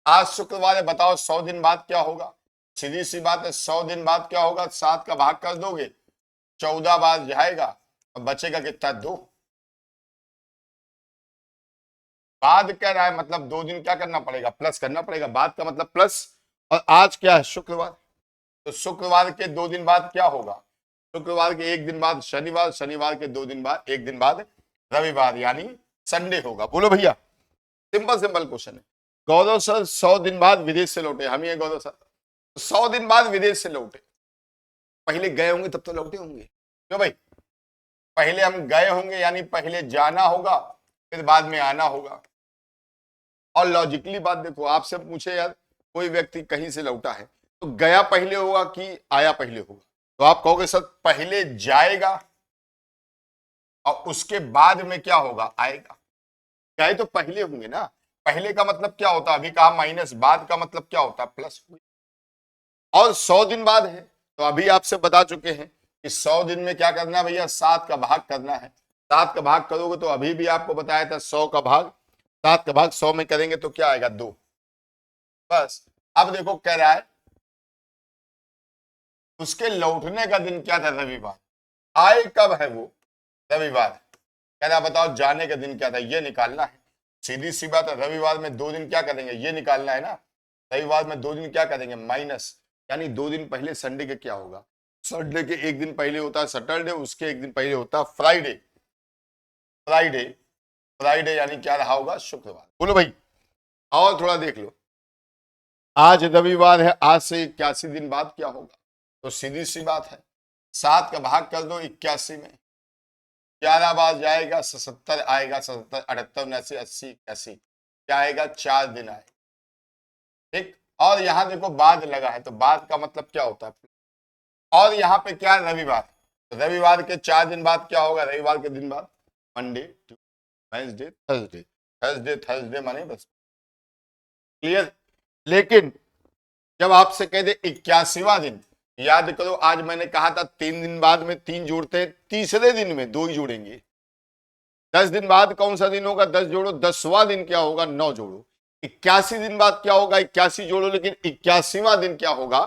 आज शुक्रवार है, बताओ 100 दिन बाद क्या होगा, सीधी सी बात है, 100 दिन बाद क्या होगा, 7 का भाग कर दोगे, 14 बार जाएगा, और बचेगा कितना, 2, बाद कह रहा है, मतलब 2 दिन क्या करना पड़ेगा, प्लस करना पड़ेगा। बाद का मतलब प्लस, और आज क्या है, शुक्रवार, तो शुक्रवार के 2 दिन बाद क्या होगा, शुक्रवार के 1 दिन बाद शनिवार, शनिवार के 2 दिन बाद 1 दिन बाद रविवार, यानी संडे होगा। बोलो भैया, सिंपल सिंपल क्वेश्चन है। गौरव सर 100 दिन बाद विदेश से लौटे, हम ही है गौरव सर। 100 दिन बाद विदेश से लौटे, पहले गए होंगे तब तो लौटे होंगे, क्यों भाई, पहले हम गए होंगे यानी पहले जाना होगा, फिर बाद में आना होगा। और लॉजिकली बात देखो, आपसे पूछे यार कोई व्यक्ति कहीं से लौटा है तो गया पहले होगा कि आया पहले होगा, तो आप कहोगे सर पहले जाएगा और उसके बाद में क्या होगा, आएगा। गए तो पहले होंगे ना, पहले का मतलब क्या होता है, अभी कहा माइनस, बाद का मतलब क्या होता है, प्लस। और 100 दिन बाद है, तो अभी आपसे बता चुके हैं कि 100 दिन में क्या करना है भैया, 7 का भाग करना है। 7 का भाग करोगे तो अभी भी आपको बताया था 100 का भाग, 7 का भाग 100 में करेंगे तो क्या आएगा, 2। बस अब देखो कह रहा है उसके लौटने का दिन क्या था, रविवार। आए कब है वो, रविवार। कह रहा बताओ जाने का दिन क्या था, ये निकालना है। सीधी सी बात है, रविवार में 2 दिन क्या करेंगे, ये निकालना है ना। रविवार में 2 दिन क्या करेंगे, माइनस, यानी 2 दिन पहले संडे के क्या होगा, संडे के 1 दिन पहले होता है सैटरडे, उसके 1 दिन पहले होता है फ्राइडे। फ्राइडे, फ्राइडे यानी क्या रहा होगा, शुक्रवार। बोलो भाई, और थोड़ा देख लो, आज रविवार है, आज से 81 दिन बाद क्या होगा, तो सीधी सी बात है 7 का भाग कर दो 81 में, 11 बार जाएगा 77 आएगा, 77 78 79 80 81, क्या आएगा, 4 दिन आएगा। ठीक, और यहां देखो बाद लगा है, तो बाद का मतलब क्या होता है, और यहाँ पे क्या है, रविवार, तो रविवार के 4 दिन बाद क्या होगा, रविवार के दिन बाद Monday, Wednesday, Thursday, Thursday Thursday माने बस, क्लियर। लेकिन जब आपसे कह दे 81वां दिन, याद करो आज मैंने कहा था 3 दिन बाद में 3 जोड़ते हैं, तीसरे दिन में 2 ही जोड़ेंगे। 10 दिन बाद कौन सा दिन होगा, 10 जोड़ो, 10वां दिन क्या होगा, 9 जोड़ो। 81 दिन बाद क्या होगा, 81 जोड़ो, लेकिन 81वां दिन क्या होगा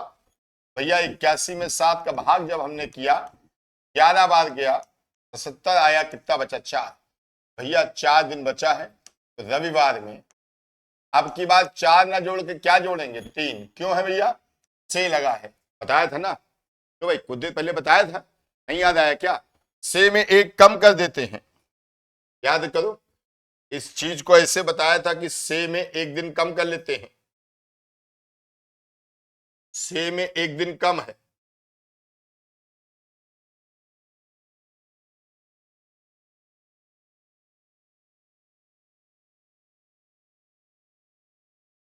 भैया, 81 में 7 का भाग जब हमने किया, 11 बार गया, 77 आया, कितना बचा, 4। भैया 4 दिन बचा है रविवार में। अब की बात 4 ना जोड़ के क्या जोड़ेंगे, 3। क्यों है भैया, से लगा है, बताया था ना, तो भाई कुछ देर पहले बताया था, नहीं याद आया क्या, से में 1 कम कर देते हैं, याद करो इस चीज को ऐसे बताया था कि से में 1 दिन कम कर लेते हैं, से में 1 दिन कम है,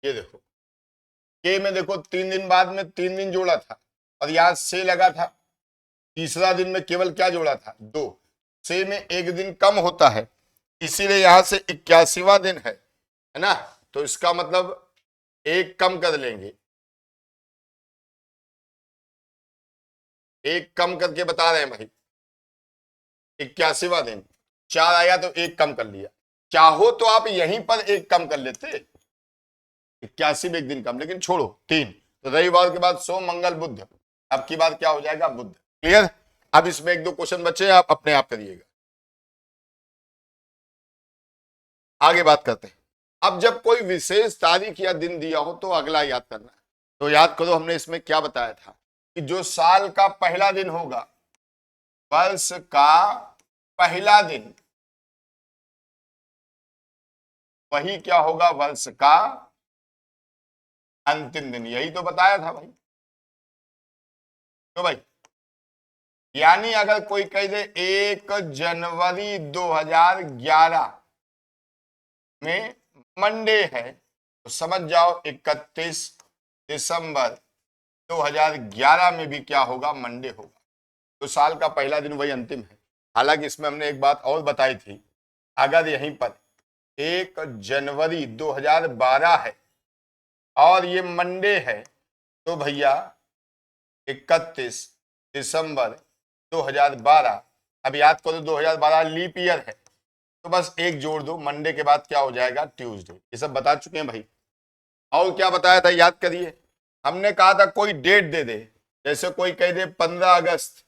ये देखो के में देखो 3 दिन बाद में 3 दिन जोड़ा था और यहां से लगा था, तीसरा दिन में केवल क्या जोड़ा था, 2। से में 1 दिन कम होता है, इसीलिए यहां से 81वां दिन है ना, तो इसका मतलब 1 कम कर लेंगे, 1 कम करके बता रहे हैं भाई, 81वां दिन, 4 आया तो 1 कम कर लिया। चाहो तो आप यहीं पर 1 कम कर लेते, 81 में 1 दिन कम, लेकिन छोड़ो 3, तो रविवार के बाद सोम मंगल बुध, अब की बात क्या हो जाएगा, बुध। क्लियर। अब इसमें 1-2 क्वेश्चन बचे, आप अपने आप करिएगा। आगे बात करते हैं। अब जब कोई विशेष तारीख या दिन दिया हो तो अगला याद करना है, तो याद करो हमने इसमें क्या बताया था कि जो साल का पहला दिन होगा, वर्ष का पहला दिन, वही क्या होगा, वर्ष का अंतिम दिन। यही तो बताया था भाई, तो भाई यानी अगर कोई कह दे 1 जनवरी 2011 में मंडे है, तो समझ जाओ 31 दिसंबर 2011 में भी क्या होगा, मंडे होगा। तो साल का पहला दिन वही अंतिम है। हालांकि इसमें हमने एक बात और बताई थी, अगर यहीं पर 1 जनवरी 2012 है और ये मंडे है, तो भैया 31 दिसंबर 2012, अब याद करो 2012 लीप ईयर है, तो बस 1 जोड़ दो, मंडे के बाद क्या हो जाएगा, ट्यूसडे। ये सब बता चुके हैं भाई। और क्या बताया था, याद करिए, हमने कहा था कोई डेट दे दे, जैसे कोई कह दे 15 अगस्त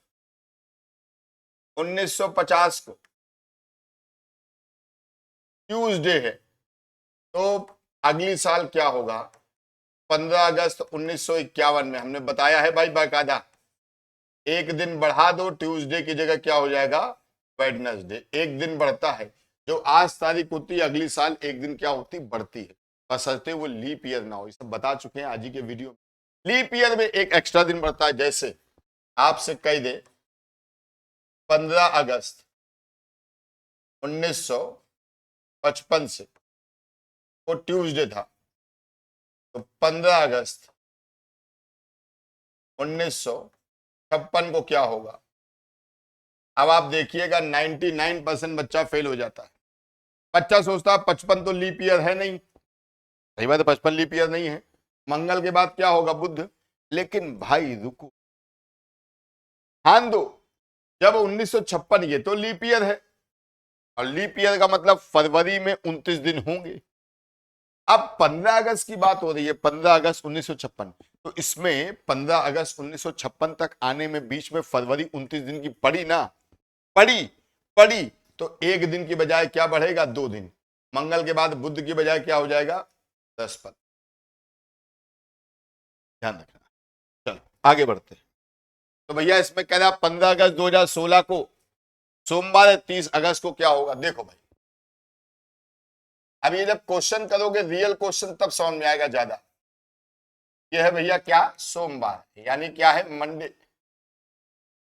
1950 को ट्यूसडे है, तो अगली साल क्या होगा? 15 अगस्त 1951 में हमने बताया है भाई बाकायदा, एक दिन बढ़ा दो, ट्यूसडे की जगह क्या हो जाएगा? वेडनेसडे। एक दिन बढ़ता है, जो आज तारीख होती है अगली साल एक दिन क्या होती? बढ़ती है, बशर्ते वो लीप ईयर ना हो। ये सब बता चुके हैं आज ही के वीडियो में। लीप ईयर में एक एक्स्ट्रा दिन बढ़ता है, जैसे आपसे कह दे 15 अगस्त 1955 से वो ट्यूसडे था, तो 15 अगस्त 1956 को क्या होगा? अब आप देखिएगा 99% बच्चा फेल हो जाता है। बच्चा सोचता है 55 तो लीप ईयर है नहीं, सही बात है, 55 लीप ईयर नहीं है। मंगल के बाद क्या होगा? बुध। लेकिन भाई रुको, हाँ दो, जब 1956 ये तो लीप ईयर है, और लीप ईयर का मतलब फरवरी में 29 दिन होंगे। अब 15 अगस्त की बात हो रही है, 15 अगस्त 1956, तो इसमें 15 अगस्त 1956 तक आने में बीच में फरवरी 29 दिन की पड़ी ना, पड़ी पड़ी, तो एक दिन की बजाय क्या बढ़ेगा? 2 दिन। मंगल के बाद बुध की बजाय क्या हो जाएगा? 10 पद। ध्यान रखना। चलो आगे बढ़ते हैं। तो भैया इसमें कह रहा 15 अगस्त 2016 को सोमवार है, 30 अगस्त को क्या होगा? देखो भाई, अब ये जब क्वेश्चन करोगे रियल क्वेश्चन तब समझ में आएगा ज्यादा। ये है भैया क्या? सोमवार, यानी क्या है? मंडे।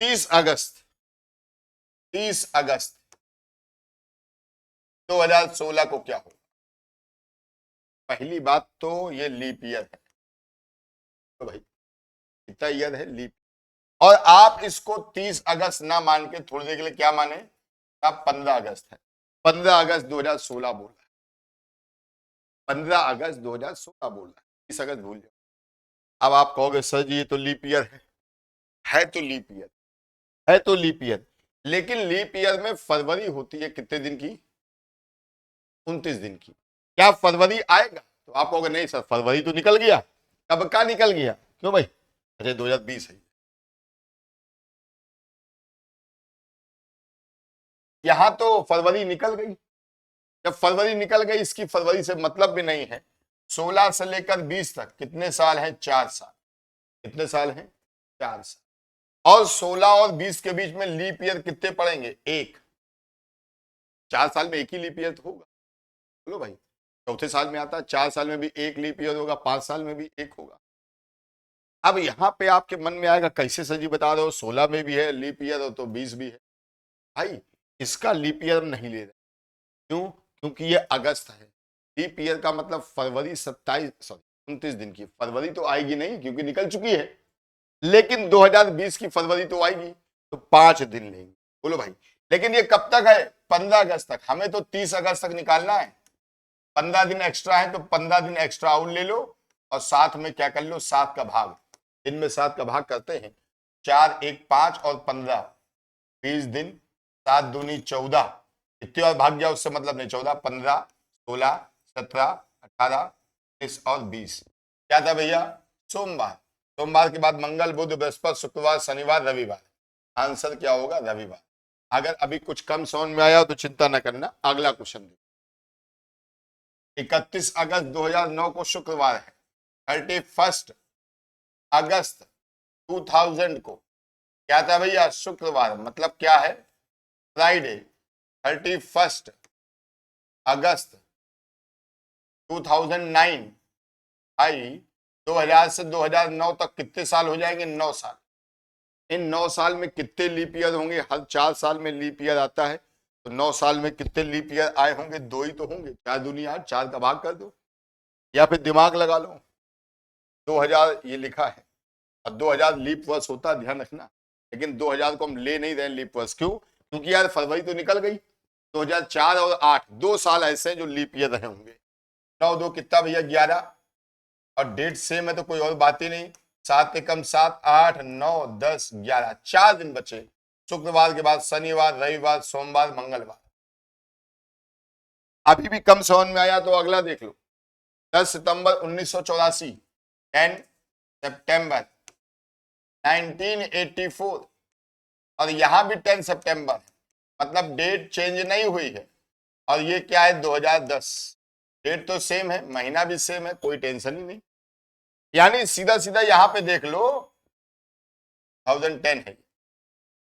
30 अगस्त 30 अगस्त 2016 को क्या होगा? पहली बात तो ये लीप ईयर है, तो भाई कितना ईयर है? लीप। और आप इसको 30 अगस्त ना मान के थोड़ी देर के लिए क्या माने? आप 15 अगस्त है, 15 अगस्त 2016 बोल रहा है, 15 अगस्त 2016 बोल रहा है, 30 अगस्त भूल जाओ। अब आप कहोगे सर जी ये तो लीप ईयर है तो लीप ईयर है, तो लीप ईयर, लेकिन लीप ईयर में फरवरी होती है कितने दिन की? 29 दिन की। क्या फरवरी आएगा? तो आप कहोगे नहीं सर फरवरी तो निकल गया। कब का निकल गया? क्यों भाई? अरे 2020 है। यहां तो फरवरी निकल गई। जब फरवरी निकल गई, इसकी फरवरी से मतलब भी नहीं है। 16 से लेकर 20 तक कितने साल हैं? 4 साल। कितने साल हैं? 4 साल। और 16 और 20 के बीच में लीप ईयर कितने पड़ेंगे? एक। 4 साल में एक ही लीप ईयर तो होगा। बोलो भाई, चौथे साल में आता है, 4 साल में भी एक लीप ईयर होगा, 5 साल में भी एक होगा। अब यहां पे आपके मन में आएगा कैसे सर जी बता रहे हो, 16 में भी है लीप ईयर और तो 20 भी है। भाई इसका लीप ईयर हम नहीं ले रहे। क्यों? क्योंकि ये अगस्त है। लीप ईयर का मतलब फरवरी 29 दिन की। फरवरी तो आएगी नहीं क्योंकि निकल चुकी है, लेकिन 2020 की फरवरी तो आएगी, तो 5 दिन लेंगे। बोलो भाई, लेकिन ये कब तक है? 15 अगस्त तक। हमें तो 30 अगस्त तक निकालना है। 15 दिन एक्स्ट्रा है, तो 15 दिन एक्स्ट्रा और ले लो, और साथ में क्या कर लो? 7 का भाग। दिन में 7 का भाग करते हैं, 4 1 5 और 15, 20 दिन, 7 दूनी 14। इतने और भाग गया उससे मतलब नहीं। 14 15 16 17 18 19 और 20। क्या था भैया? सोमवार। सोमवार के बाद मंगल बुध बृहस्पति शुक्रवार शनिवार रविवार। आंसर क्या होगा? रविवार। अगर अभी कुछ कम समझ में आया तो चिंता न करना, अगला क्वेश्चन। 31 अगस्त 2009 को शुक्रवार है। 31 अगस्त 2000 को क्या था भैया? शुक्रवार। मतलब क्या है? फ्राइडे। 31 अगस्त 2009। भाई 2000 से 2009 तक कितने साल हो जाएंगे? 9 साल। इन 9 साल में कितने लीप ईयर होंगे? हर 4 साल में लीप ईयर आता है, तो 9 साल में कितने लीप ईयर आए होंगे? 2 ही तो होंगे। 4 दूनी 8, 4 का भाग कर दो, या फिर दिमाग लगा लो। 2000 ये लिखा है, और 2000 लीप वर्ष होता है, ध्यान रखना। लेकिन 2000 को हम ले नहीं रहे लीप वर्ष। क्यों? क्योंकि यार फरवरी तो निकल गई। 2004 और 8 2 साल ऐसे हैं जो लीप ईयर रहे होंगे। 9 2 कितना भैया? 11। और डेट सेम है तो कोई और बात ही नहीं। 7 एकम 7 8 9 10 11, 4 दिन बचे। शुक्रवार के बाद शनिवार रविवार सोमवार मंगलवार। अभी भी कम समझ में आया तो अगला देख लो। 10 सितंबर 1984, 10 सितंबर 1984, और यहां भी 10 सितंबर, मतलब डेट चेंज नहीं हुई है। और ये क्या है? 2010। डेट तो सेम है, महीना भी सेम है, कोई टेंशन ही नहीं। यानी सीधा सीधा यहां पे देख लो 2010 है,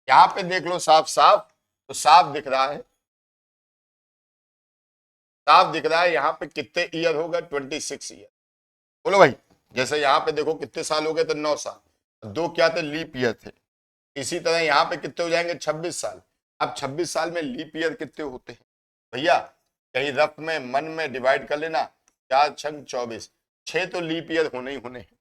यहां पे देख लो साफ साफ, तो साफ दिख रहा है, साफ दिख रहा है यहां पे कितने ईयर होगा, 26 ईयर। बोलो भाई, जैसे यहां पे देखो कितने साल हो गए, तो 9 साल, 2 क्या थे, लीप ईयर थे। इसी तरह यहां पे कितने हो जाएंगे, 26 साल। अब 26 साल में लीप ईयर कितने होते हैं भैया, कहीं रफ में मन में डिवाइड कर लेना, 4 छंग 24, 6 तो लीप ईयर होने ही होने हैं,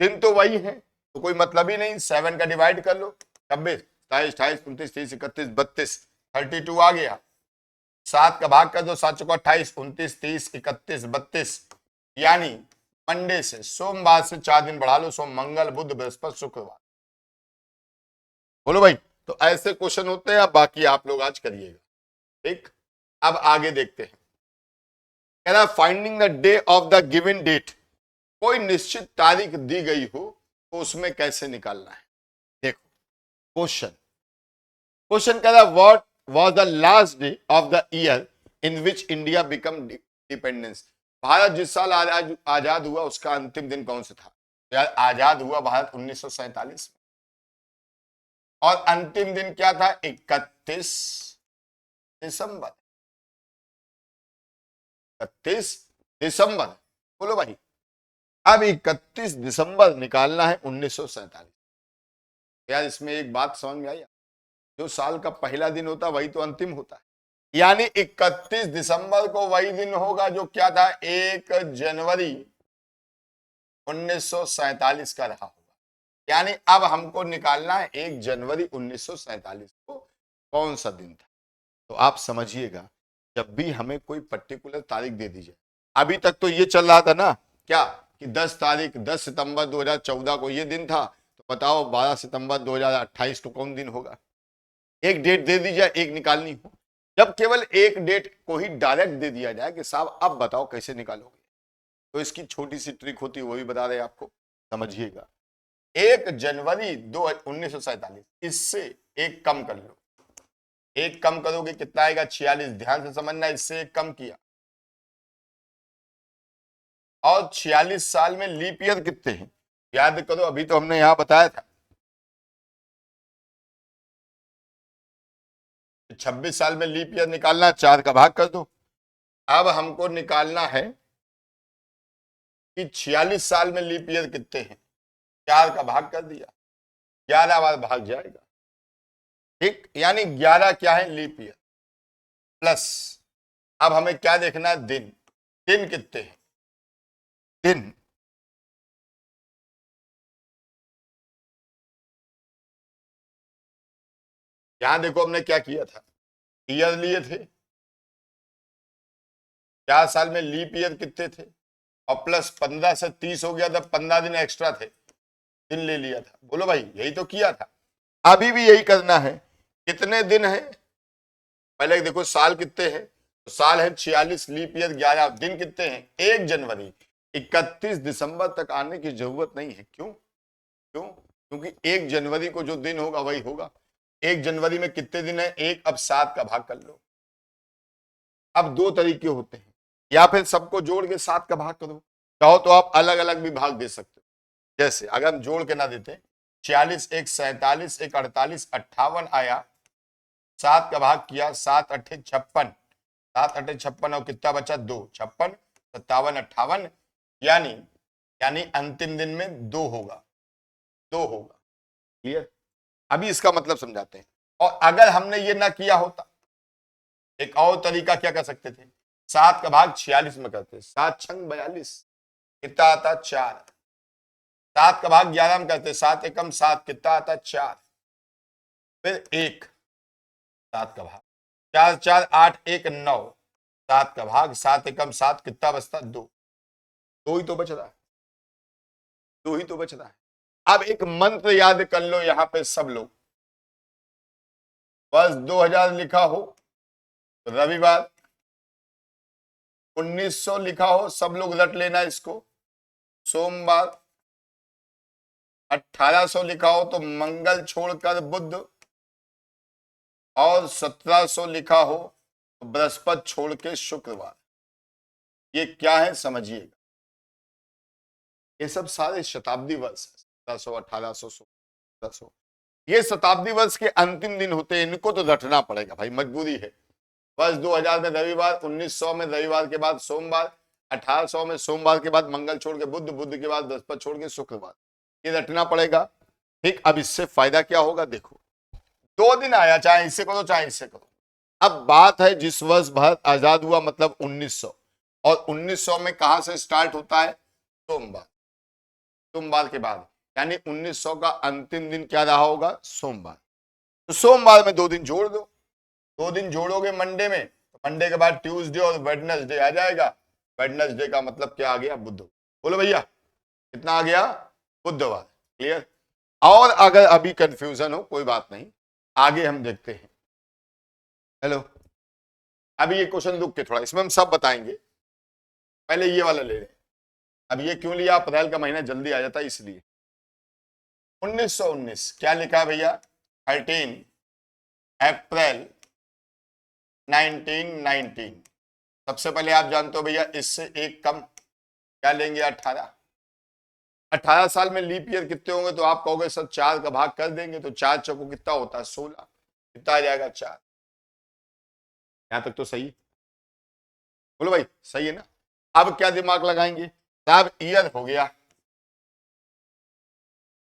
दिन तो वही है, तो कोई मतलब ही नहीं, 7 का डिवाइड कर लो, 26, 27, 28, 29, 30, 31, 32, 32 आ गया, 7 का भाग कर दो, 7 चौका 28, 29, 30, 31, 32, यानी मंडे से, सोमवार से 4 दिन बढ़ा लो, सोम मंगल बुध बृहस्पति शुक्रवार। बोलो भाई, तो ऐसे क्वेश्चन होते हैं, अब बाकी आप लोग आज करिएगा, ठीक। अब आगे देखते हैं, कह रहा finding the day of the given date, कोई निश्चित तारीख दी गई हो तो उसमें कैसे निकालना है। देखो क्वेश्चन, क्वेश्चन कह रहा what was the last day of the year in which India become dependence, Bharat जिस साल आजाद हुआ उसका अंतिम दिन कौन सा था। यार आजाद हुआ भारत 1947 में, और अंतिम दिन क्या था, 31 दिसंबर, 31 दिसंबर। बोलो भाई, अब 31 दिसंबर निकालना है 1947। यार इसमें एक बात समझ में आई, जो साल का पहला दिन होता वही तो अंतिम होता है, यानी 31 दिसंबर को वही दिन होगा जो क्या था, 1 जनवरी 1947 का रहा होगा। यानी अब हमको निकालना है 1 जनवरी 1947 को कौन सा दिन था। तो आप समझिएगा, जब भी हमें कोई पर्टिकुलर तारीख दे दी जाए, अभी तक तो ये चल रहा था ना क्या, कि 10 सितंबर 2014 को ये दिन था, तो बताओ 12 सितंबर 2028 को कौन दिन होगा। एक डेट दे दी जाए, एक निकालनी हो, जब केवल एक डेट को ही डायरेक्ट दे दिया जाए कि साहब अब बताओ कैसे निकालोगे, तो इसकी छोटी सी ट्रिक होती है, वो भी बता रहे आपको, समझिएगा। 1 जनवरी 1947, इससे एक कम कर लो, एक कम करोगे कितना आएगा, 46, ध्यान से समझना, इससे एक कम किया, और 46 साल में लीप ईयर कितने हैं याद करो, अभी तो हमने यहां बताया था, 26 साल में लीप ईयर निकालना, 4 का भाग कर दो। अब हमको निकालना है कि 46 साल में लीप ईयर कितने हैं, 4 का भाग कर दिया, 11 बार भाग जाएगा, ठीक, यानी 11 क्या है, लीप ईयर, प्लस अब हमें क्या देखना है, दिन, दिन कितने हैं, दिन, यहां देखो हमने क्या किया था, ईयर लिए थे, 4 साल में लीप ईयर कितने थे, और प्लस 15 से 30 हो गया, तब 15 दिन एक्स्ट्रा थे, दिन ले लिया था। बोलो भाई, यही तो किया था, अभी भी यही करना है। कितने दिन है, पहले देखो साल कितने हैं, तो साल है 46, लीप ईयर 11, दिन कितने हैं, 1 जनवरी, 31 दिसंबर तक आने की जरूरत नहीं है। क्यों, क्यों, क्योंकि 1 जनवरी को जो दिन होगा वही होगा। 1 जनवरी में कितने दिन है, एक, अब 7 का भाग कर लो। अब 2 तरीके होते हैं, या फिर सबको जोड़ के 7 का भाग करो, चाहो तो आप अलग अलग भी भाग दे सकते हो, जैसे अगर हम जोड़ के ना देते, 46, 1 47, 1 48, 58 आया, 7 का भाग किया, 7 अट्ठे 56, 7 अट्ठे 56, और कितना बचा, 2, 56, 57, 58, यानी यानी अंतिम दिन में 2 होगा, 2 होगा, क्लियर। अभी इसका मतलब समझाते हैं, और अगर हमने ये ना किया होता, एक और तरीका क्या कर सकते थे, 7 का भाग 46 में करते, 7 छंग 42, कितना आता, 4, 7 का भाग 11 में करते, 7 एकम 7, कितना आता, 4, फिर 1, 7 का भाग 4, 4 8 1 9, 7 का भाग 7 एकम 7, कितना बचता, 2, 2 ही तो बच रहा है, 2 ही तो बच रहा है। अब एक मंत्र याद कर लो, यहां पे सब लोग, बस 2000 लिखा हो रविवार, 1900 लिखा हो, सब लोग रट लेना इसको, सोमवार, 1800 लिखा हो तो मंगल छोड़कर बुध, और 1700 लिखा हो तो बृहस्पति छोड़ के शुक्रवार। ये क्या है समझिएगा, ये सब सारे शताब्दी वर्ष 1700, 1800, 1600, ये शताब्दी वर्ष के अंतिम दिन होते हैं, इनको तो रटना पड़ेगा भाई, मजबूरी है। वर्ष 2000 में रविवार, 1900 में रविवार के बाद सोमवार, 1800 में सोमवार के बाद मंगल छोड़ के बुध, बुध के बाद बृहस्पति छोड़ के शुक्रवार, ये रटना पड़ेगा। ठीक, अब इससे फायदा क्या होगा देखो, 2 दिन आया, चाहे इससे करो चाहे इससे करो। अब बात है जिस वर्ष भारत आजाद हुआ मतलब 1900, और 1900 में कहां से स्टार्ट होता है, सोमवार, सोमवार के बाद, यानी 1900 का अंतिम दिन क्या रहा होगा, सोमवार। तो सोमवार में 2 दिन जोड़ दो, 2 दिन जोड़ोगे मंडे में, तो मंडे के बाद ट्यूसडे और वेडनेसडे आ जाएगा, वेडनेसडे का मतलब क्या आ गया, बुध। बोलो भैया कितना आ गया, बुधवार। क्लियर। और अगर अभी कंफ्यूजन हो कोई बात नहीं, आगे हम देखते हैं। हेलो, अभी ये क्वेश्चन रुक के थोड़ा, इसमें हम सब बताएंगे, पहले ये वाला ले लें। अब ये क्यों लिया, अप्रैल का महीना जल्दी आ जाता है इसलिए। 1919 क्या लिखा भैया, 13 अप्रैल 1919। सबसे पहले आप जानते हो भैया इससे एक कम क्या लेंगे, 18। 18 साल में लीप ईयर कितने होंगे, तो आप कहोगे सर 4 का भाग कर देंगे, तो 4 चौको कितना होता है, 16, कितना आ जाएगा, 4। यहां तक तो सही, बोलो भाई सही है ना। अब क्या दिमाग लगाएंगे, साहब ईयर हो गया,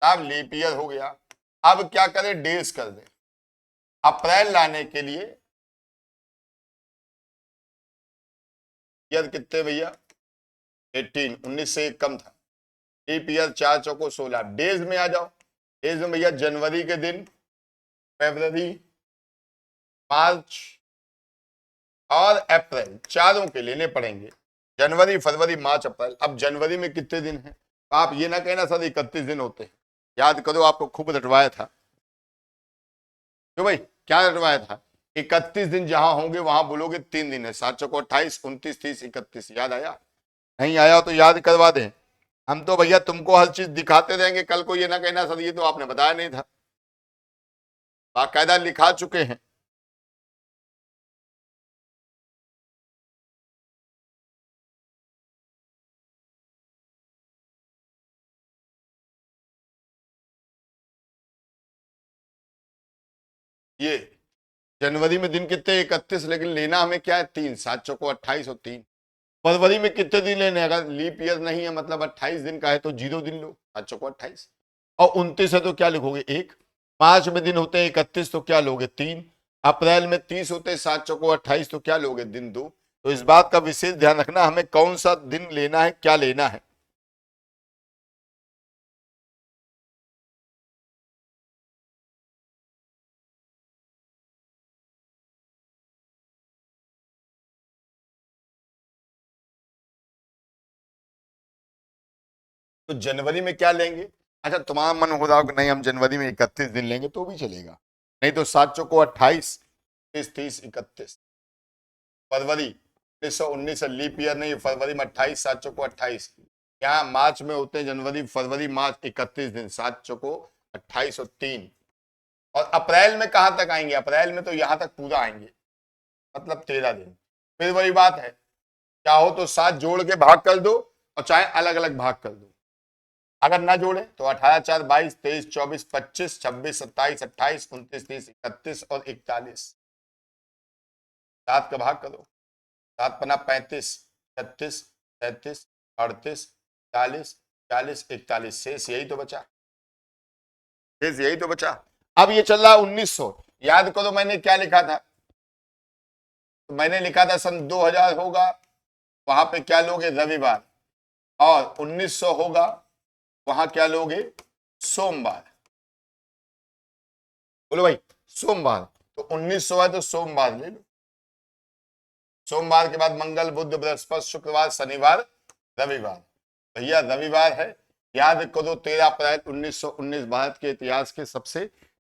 साहब लीप ईयर हो गया, अब क्या करें, डेज कर दें। अप्रैल लाने के लिए ईयर कितने भैया, 18, 19 से एक कम था, लीप ईयर 4 चौको 16, डेज में आ जाओ। डेज में भैया जनवरी के दिन, फरवरी, मार्च और अप्रैल, चारों के लेने पड़ेंगे, जनवरी फरवरी मार्च अप्रैल। अब जनवरी में कितने दिन हैं, आप ये ना कहना सर 31 दिन होते हैं, याद करो आपको खूब रटवाया था, क्यों भाई क्या रटवाया था, 31 दिन जहां होंगे वहां बोलोगे 3 दिन है, 7 चौको 28, 29, 30, 31, याद आया, नहीं आया तो याद करवा दें। हम तो भैया तुमको हर चीज दिखाते रहेंगे, कल को ये ना कहना सर ये तो आपने बताया नहीं था, बाकायदा लिखा चुके हैं। ये जनवरी में दिन कितने, 31, लेकिन लेना हमें क्या है, 3, 7 चौको 28 और 3। फरवरी में कितने दिन लेने, अगर लीप ईयर नहीं है मतलब 28 दिन का है तो 0 दिन लो, 7 चौको 28, और 29 है तो क्या लिखोगे 1। मार्च में दिन होते हैं 31 तो क्या लोगे 3। अप्रैल में 30 होते हैं, 7 चौको 28 तो क्या लोगे दिन 2। तो इस बात का विशेष ध्यान रखना हमें कौन सा दिन लेना है, क्या लेना है। तो जनवरी में क्या लेंगे, अच्छा तुम्हारा मन हो रहा हो कि नहीं हम जनवरी में 31 दिन लेंगे तो भी चलेगा, नहीं तो 7 चौको 28, 30, 30, 31। फरवरी 1919 लीप ईयर नहीं, फरवरी में 28, 7 चौको 28। यहाँ मार्च में होते हैं जनवरी फरवरी मार्च 31 दिन, 7 चौको 28 और 3। और अप्रैल में कहां तक आएंगे, अप्रैल में तो यहां तक पूरा आएंगे, मतलब 13 दिन। फिर वही बात है, चाहो तो 7 जोड़ के भाग कर दो और चाहे अलग अलग भाग कर दो, अगर ना जोड़े तो 18, 4, 22, 23, 24, 25, 26, 27, 28, 29, 30, 31 और 41। 7 का भाग करो, 7 पन्ना 35, 36, 37, 38, 40, 40, 41, शेष यही तो बचा, शेष यही तो बचा। अब ये चल रहा 1900, याद करो मैंने क्या लिखा था, तो मैंने लिखा था सन 2000 होगा, वहां पे क्या लोगे रविवार, और 1900 होगा वहां क्या लोगे, सोमवार। बोलो भाई सोमवार, तो 1900 है तो सोमवार ले लो, सोमवार के बाद मंगल बुध बृहस्पति शुक्रवार शनिवार रविवार, भैया रविवार है। याद करो 13 अप्रैल 1919 भारत के इतिहास के सबसे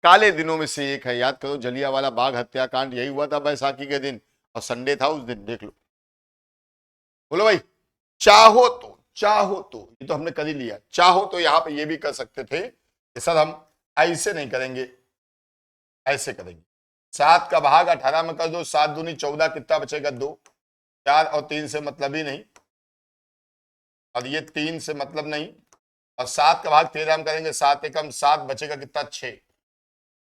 काले दिनों में से एक है, याद करो जलियांवाला बाग हत्याकांड यही हुआ था बैसाखी के दिन, और संडे था उस दिन, देख लो। बोलो भाई चाहो तो ये तो हमने कर ही लिया, चाहो तो यहां पे ये भी कर सकते थे कि सर हम ऐसे नहीं करेंगे, ऐसे करेंगे, 7 का भाग 18 में कर दो, 7 दूनी 14, कितना बचेगा 2, 4 और 3 से मतलब ही नहीं, और ये 3 से मतलब नहीं, और 7 का भाग 13 हम करेंगे, 7 एकम 7, बचेगा कितना 6।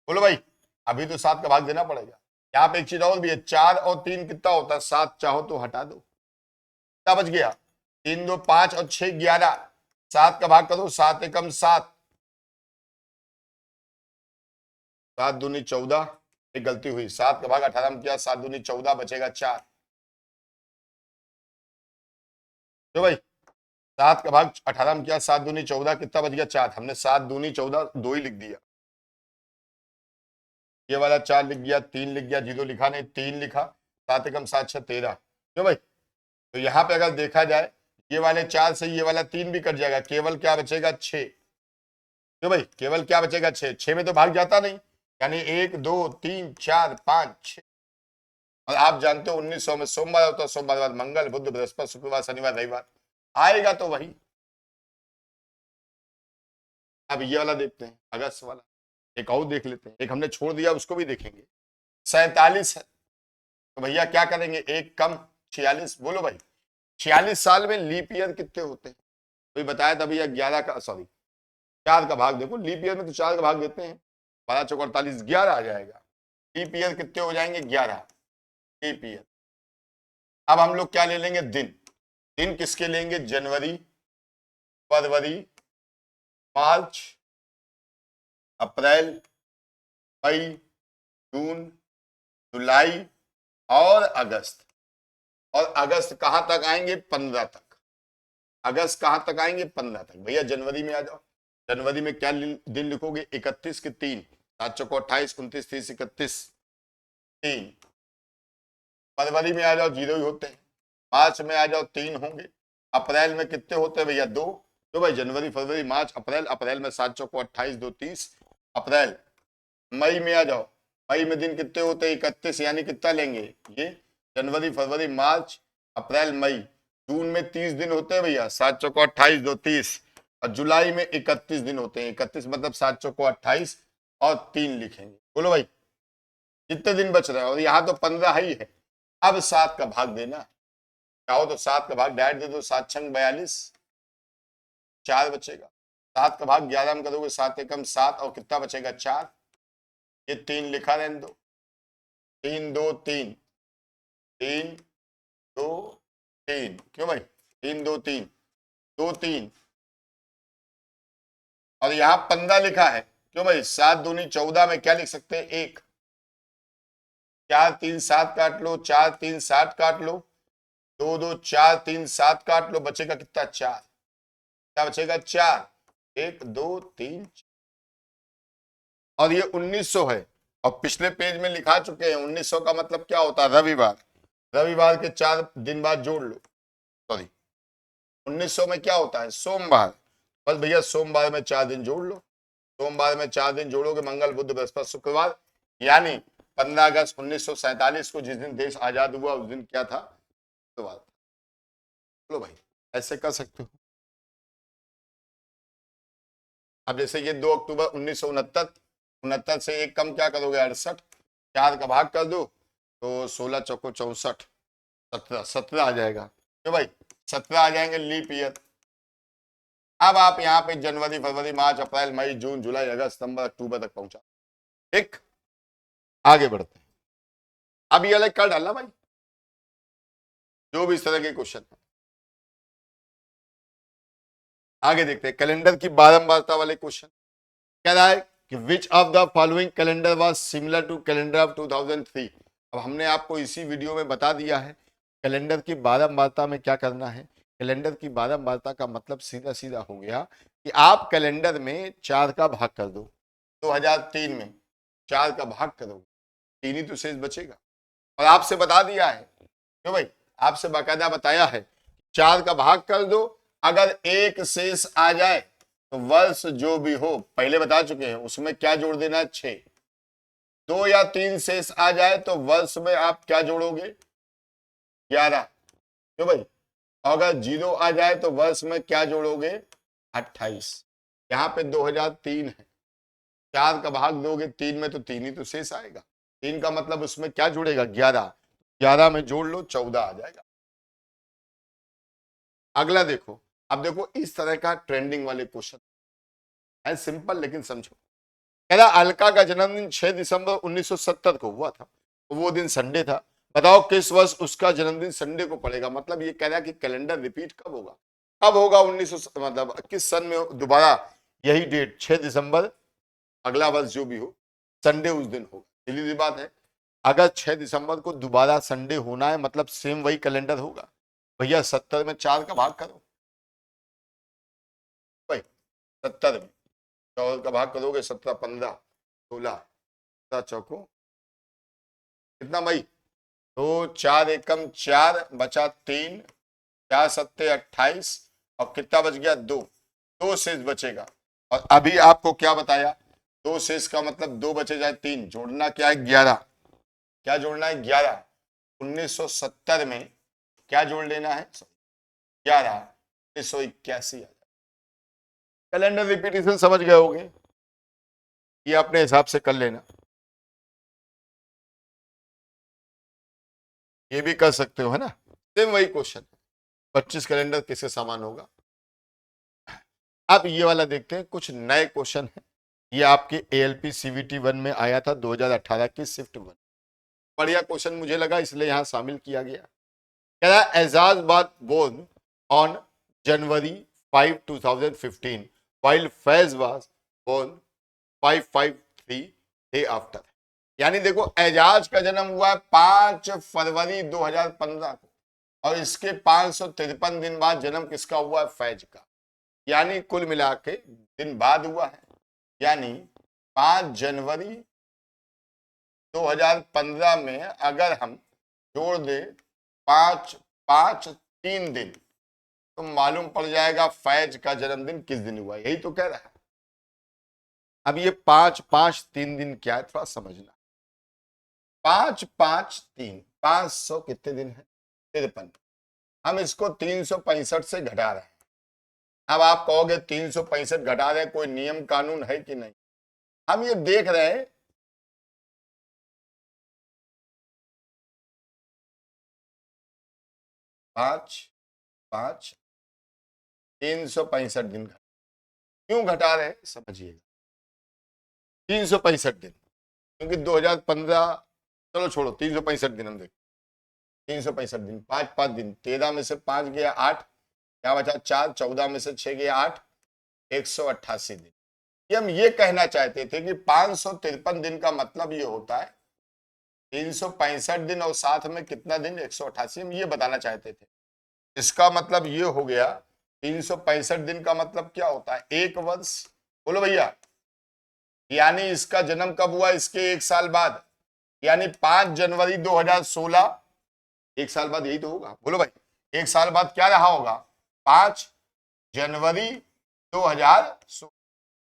बोलो भाई, अभी तो 7 का भाग देना पड़ेगा। यहाँ पे एक चीज और भी है, 4 और 3 कितना होता है 7, चाहो तो हटा दो, क्या बच गया 3 2 5 और 6 11, 7 का भाग करो, 7 एकम 7, 7 दूनी 14, एक गलती हुई, 7 का भाग 18 में किया, 7 दूनी 14, बचेगा 4। तो भाई 7 का भाग 18 में किया, 7 दूनी 14, कितना बच गया 4, हमने 7 दूनी 14 2 ही लिख दिया, ये वाला 4 लिख गया, 3 लिख गया, 0 लिखा नहीं, 3 लिखा, 7 एकम 7 6 13। क्यों भाई, तो यहाँ पे अगर देखा जाए ये वाले 4 से ये वाला 3 भी कट जाएगा, केवल क्या बचेगा 6। क्यों भाई, केवल क्या बचेगा 6, 6 में तो भाग जाता नहीं, यानी 1 2 3 4 5 6। और आप जानते हो 1900 में सोमवार होता है, सोमवार बाद मंगल बुध बृहस्पति शुक्रवार शनिवार रविवार आएगा, तो वही। अब ये वाला देखते हैं, अगस्त वाला, एक और देख लेते हैं, एक हमने छोड़ दिया उसको भी देखेंगे। 47 है, तो भैया क्या करेंगे, एक कम 46, बोलो भाई 46 साल में लीप ईयर कितने होते हैं, कोई बताया था भैया 11 का, सॉरी 4 का भाग, देखो लीप ईयर में तो 4 का भाग देते हैं, 12 चौक 48, 11 आ जाएगा, लीप ईयर कितने हो जाएंगे 11 लीप ईयर। अब हम लोग क्या ले लेंगे, दिन, दिन किसके लेंगे, जनवरी फरवरी मार्च अप्रैल मई जून जुलाई और अगस्त। और अगस्त कहां तक आएंगे, 15 तक, अगस्त कहां तक आएंगे 15 तक। भैया जनवरी में आ जाओ, जनवरी में क्या दिन लिखोगे, 31 के 3, 7 चौको 28, 29 30 31 3। फरवरी में आ जाओ 0 ही होते हैं, मार्च में आ जाओ 3 होंगे, अप्रैल में कितने होते हैं भैया 2। तो भाई जनवरी फरवरी मार्च अप्रैल, अप्रैल में 7 चौको 28 2 30 अप्रैल। मई में आ जाओ, मई में दिन कितने होते हैं 31, यानी कितना लेंगे ये, जनवरी फरवरी मार्च अप्रैल मई। जून में 30 दिन होते हैं भैया, 7 चौको 28 2 30, और जुलाई में 31 दिन होते हैं, 31 मतलब 7 चौको 28 और 3 लिखेंगे। बोलो भाई कितने दिन बच रहे हैं, और यहाँ तो 15 ही है। अब 7 का भाग देना चाहो तो 7 का भाग डायरेक्ट दे दो, 7 छंग 42, 4 बचेगा, 7 का भाग 11 में करोगे, 7 एकम 7 और कितना बचेगा 4, ये 3 लिखा रहने दो, 3 2 3 3 2 3, क्यों भाई 3 2 3 2 3, और यहाँ 15 लिखा है, क्यों भाई 7 दूनी 14 में क्या लिख सकते हैं 1, 4 3 7 काट लो, 4 3 7 काट लो, 2 2 4 3 7 काट लो, बचेगा कितना 4, क्या बचेगा 4, 1 2 3। और ये 1900 है, और पिछले पेज में लिखा चुके हैं 1900 का मतलब क्या होता है, रविवार, रविवार के 4 दिन बाद जोड़ लो, सॉरी 1900 में क्या होता है सोमवार, बस भैया सोमवार में 4 दिन जोड़ लो, सोमवार में 4 दिन जोड़ोगे, मंगल बुध बृहस्पति शुक्रवार, यानी 15 अगस्त 1947 को जिस दिन देश आजाद हुआ उस दिन क्या था, शुक्रवार। चलो भाई ऐसे कर सकते हो। अब जैसे ये 2 अक्टूबर 1969 से एक कम क्या करोगे 68, 4 का भाग कर दो तो 16 चौको 64, 17 आ जाएगा, क्यों भाई 17 आ जाएंगे लीप ईयर। अब आप यहाँ पे जनवरी फरवरी मार्च अप्रैल मई जून जुलाई अगस्त सितंबर अक्टूबर तक पहुंचा, ठीक, आगे बढ़ते हैं। अब ये अलग कर डालना भाई, जो भी इस तरह के क्वेश्चन। आगे देखते हैं कैलेंडर की बारंबारता वाले क्वेश्चन। कह रहा है कि which of the following calendar was similar to calendar of 2003। अब हमने आपको इसी वीडियो में बता दिया है कैलेंडर की बारंबारता में क्या करना है। कैलेंडर की बारंबारता का मतलब सीधा सीधा हो गया कि आप कैलेंडर में 4 का भाग कर दो, 2003 में 4 का भाग करोगे, 3 ही तो शेष बचेगा। और आपसे बता दिया है, क्यों भाई आपसे बाकायदा बताया है 4 का भाग कर दो, अगर एक शेष आ जाए तो वर्ष जो भी हो, पहले बता चुके हैं उसमें क्या जोड़ देना है 6, 2 या 3 शेष आ जाए तो वर्ष में आप क्या जोड़ोगे 11, क्यों भाई, अगर 0 आ जाए तो वर्ष में क्या जोड़ोगे 28। यहाँ पे 2003 है, 4 का भाग दोगे 3 में तो 3 ही तो शेष आएगा, 3 का मतलब उसमें क्या जुड़ेगा 11, 11 में जोड़ लो 14 आ जाएगा। अगला देखो अब देखो इस तरह का ट्रेंडिंग वाले क्वेश्चन है, सिंपल लेकिन समझो। कह रहा अलका का जन्मदिन 6 दिसंबर 1970 को हुआ था, वो दिन संडे था, बताओ किस वर्ष उसका जन्मदिन संडे को पड़ेगा। मतलब ये कह रहा है कि कैलेंडर रिपीट कब होगा, कब होगा 1900 मतलब किस सन में दोबारा यही डेट 6 दिसंबर अगला वर्ष जो भी हो संडे उस दिन होगा। सीधी सी बात है, अगर 6 दिसंबर को दोबारा संडे होना है मतलब सेम वही कैलेंडर होगा। भैया 70 में 4 का भाग करो भाई, 70 में 14 का भाग करोगे, 17 15 16 चौको कितना भाई, तो 4 एकम 4 बचा 3, 4 सत्ते 28 और कितना बच गया 2, 2 शेष बचेगा। और अभी आपको क्या बताया, 2 शेष का मतलब 2 बचे जाए 3, जोड़ना क्या है 11, क्या जोड़ना है 11। 1970 में क्या जोड़ लेना है 11, 1981। कैलेंडर रिपीटेशन समझ गए होगे, ये अपने हिसाब से कर लेना, ये भी कर सकते हो है ना, सेम वही क्वेश्चन। 25 कैलेंडर किसके समान होगा। अब ये वाला देखते हैं, कुछ नए क्वेश्चन है, ये आपके ALP CVT 1 में आया था 2018 की शिफ्ट 1, बढ़िया क्वेश्चन मुझे लगा इसलिए यहां शामिल किया गया। कह रहा है Ejaz was born on January 5 2015 while Faiz was born 553 day after. यानी देखो एजाज का जन्म हुआ है 5 फरवरी 2015 को और इसके 553 दिन बाद जन्म किसका हुआ है फैज का, यानी कुल मिला के दिन बाद हुआ है। यानी 5 जनवरी 2015 में अगर हम जोड़ दे 5 5 3 दिन तो मालूम पड़ जाएगा फैज का जन्मदिन किस दिन हुआ, यही तो कह रहा है। अब ये 5 5 3 दिन क्या है थोड़ा समझना, 5 5 3 500 कितने दिन है 53, हम इसको 365 से घटा रहे हैं। अब आप कहोगे 365 घटा रहे हैं, कोई नियम कानून है कि नहीं, हम ये देख रहे हैं 5 5 365 दिन क्यों घटा रहे हैं समझिएगा। 365 दिन क्योंकि 2015, चलो छोड़ो 365 दिन हम देख, 365 दिन 5 5 दिन, 13 में से 5 गया 8, क्या बचा 4, 14 में से 6 गया 8, 188 दिन। ये हम ये कहना चाहते थे कि 553 दिन का मतलब ये होता है 365 दिन और साथ में कितना दिन 188, हम ये बताना चाहते थे। इसका मतलब ये हो गया 365 दिन का मतलब क्या होता है 1 वर्ष, बोलो भैया। यानी इसका जन्म कब हुआ, इसके 1 साल बाद, यानी 5 जनवरी 2016, 1 साल बाद यही तो होगा, बोलो भाई 1 साल बाद क्या रहा होगा 5 जनवरी 2016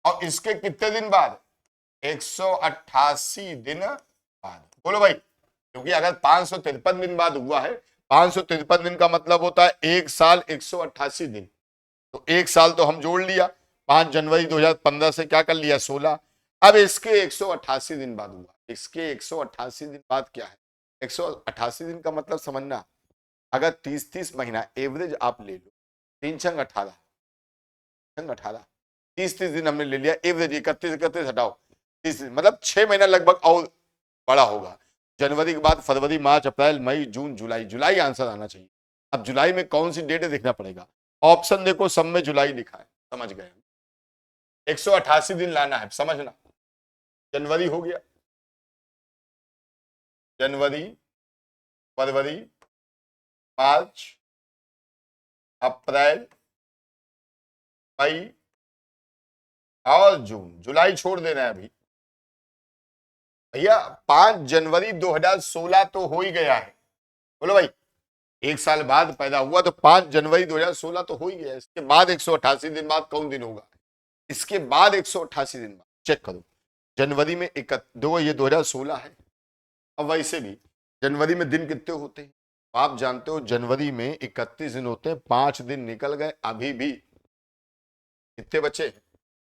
और इसके कितने दिन बाद 188 दिन बाद, बोलो भाई। क्योंकि अगर 553 दिन बाद हुआ है, 553 दिन का मतलब होता है 1 साल 188 दिन, तो 1 साल तो हम जोड़ लिया, 5 जनवरी 2015 से क्या कर लिया 16, अब इसके 188 दिन बाद हुआ, इसके 188 दिन बाद क्या है 188 दिन का मतलब समझना, अगर 30 महीना एवरेज आप ले लो, 3 छंग 18, 30 दिन हमने ले लिया एवरेज, 31 हटाओ 30 मतलब 6 महीना लगभग और बड़ा होगा। जनवरी के बाद फरवरी मार्च अप्रैल मई जून जुलाई, जुलाई आंसर आना चाहिए। अब जुलाई में कौन सी डेट है देखना पड़ेगा, ऑप्शन देखो सब में जुलाई लिखा है, समझ गए 188 दिन लाना है, समझना। जनवरी हो गया, जनवरी फरवरी मार्च अप्रैल मई और जून, जुलाई छोड़ देना है अभी भैया। 5 जनवरी 2016 तो हो ही गया है, बोलो भाई 1 साल बाद पैदा हुआ तो 5 जनवरी 2016 तो हो ही गया, इसके बाद 188 दिन बाद कौन दिन होगा, इसके बाद 188 दिन बाद चेक करो। जनवरी में 2 ये 2016 है। अब वैसे भी जनवरी में दिन कितने होते हैं आप जानते हो, जनवरी में 31 दिन होते हैं, 5 दिन निकल गए, अभी भी कितने बचे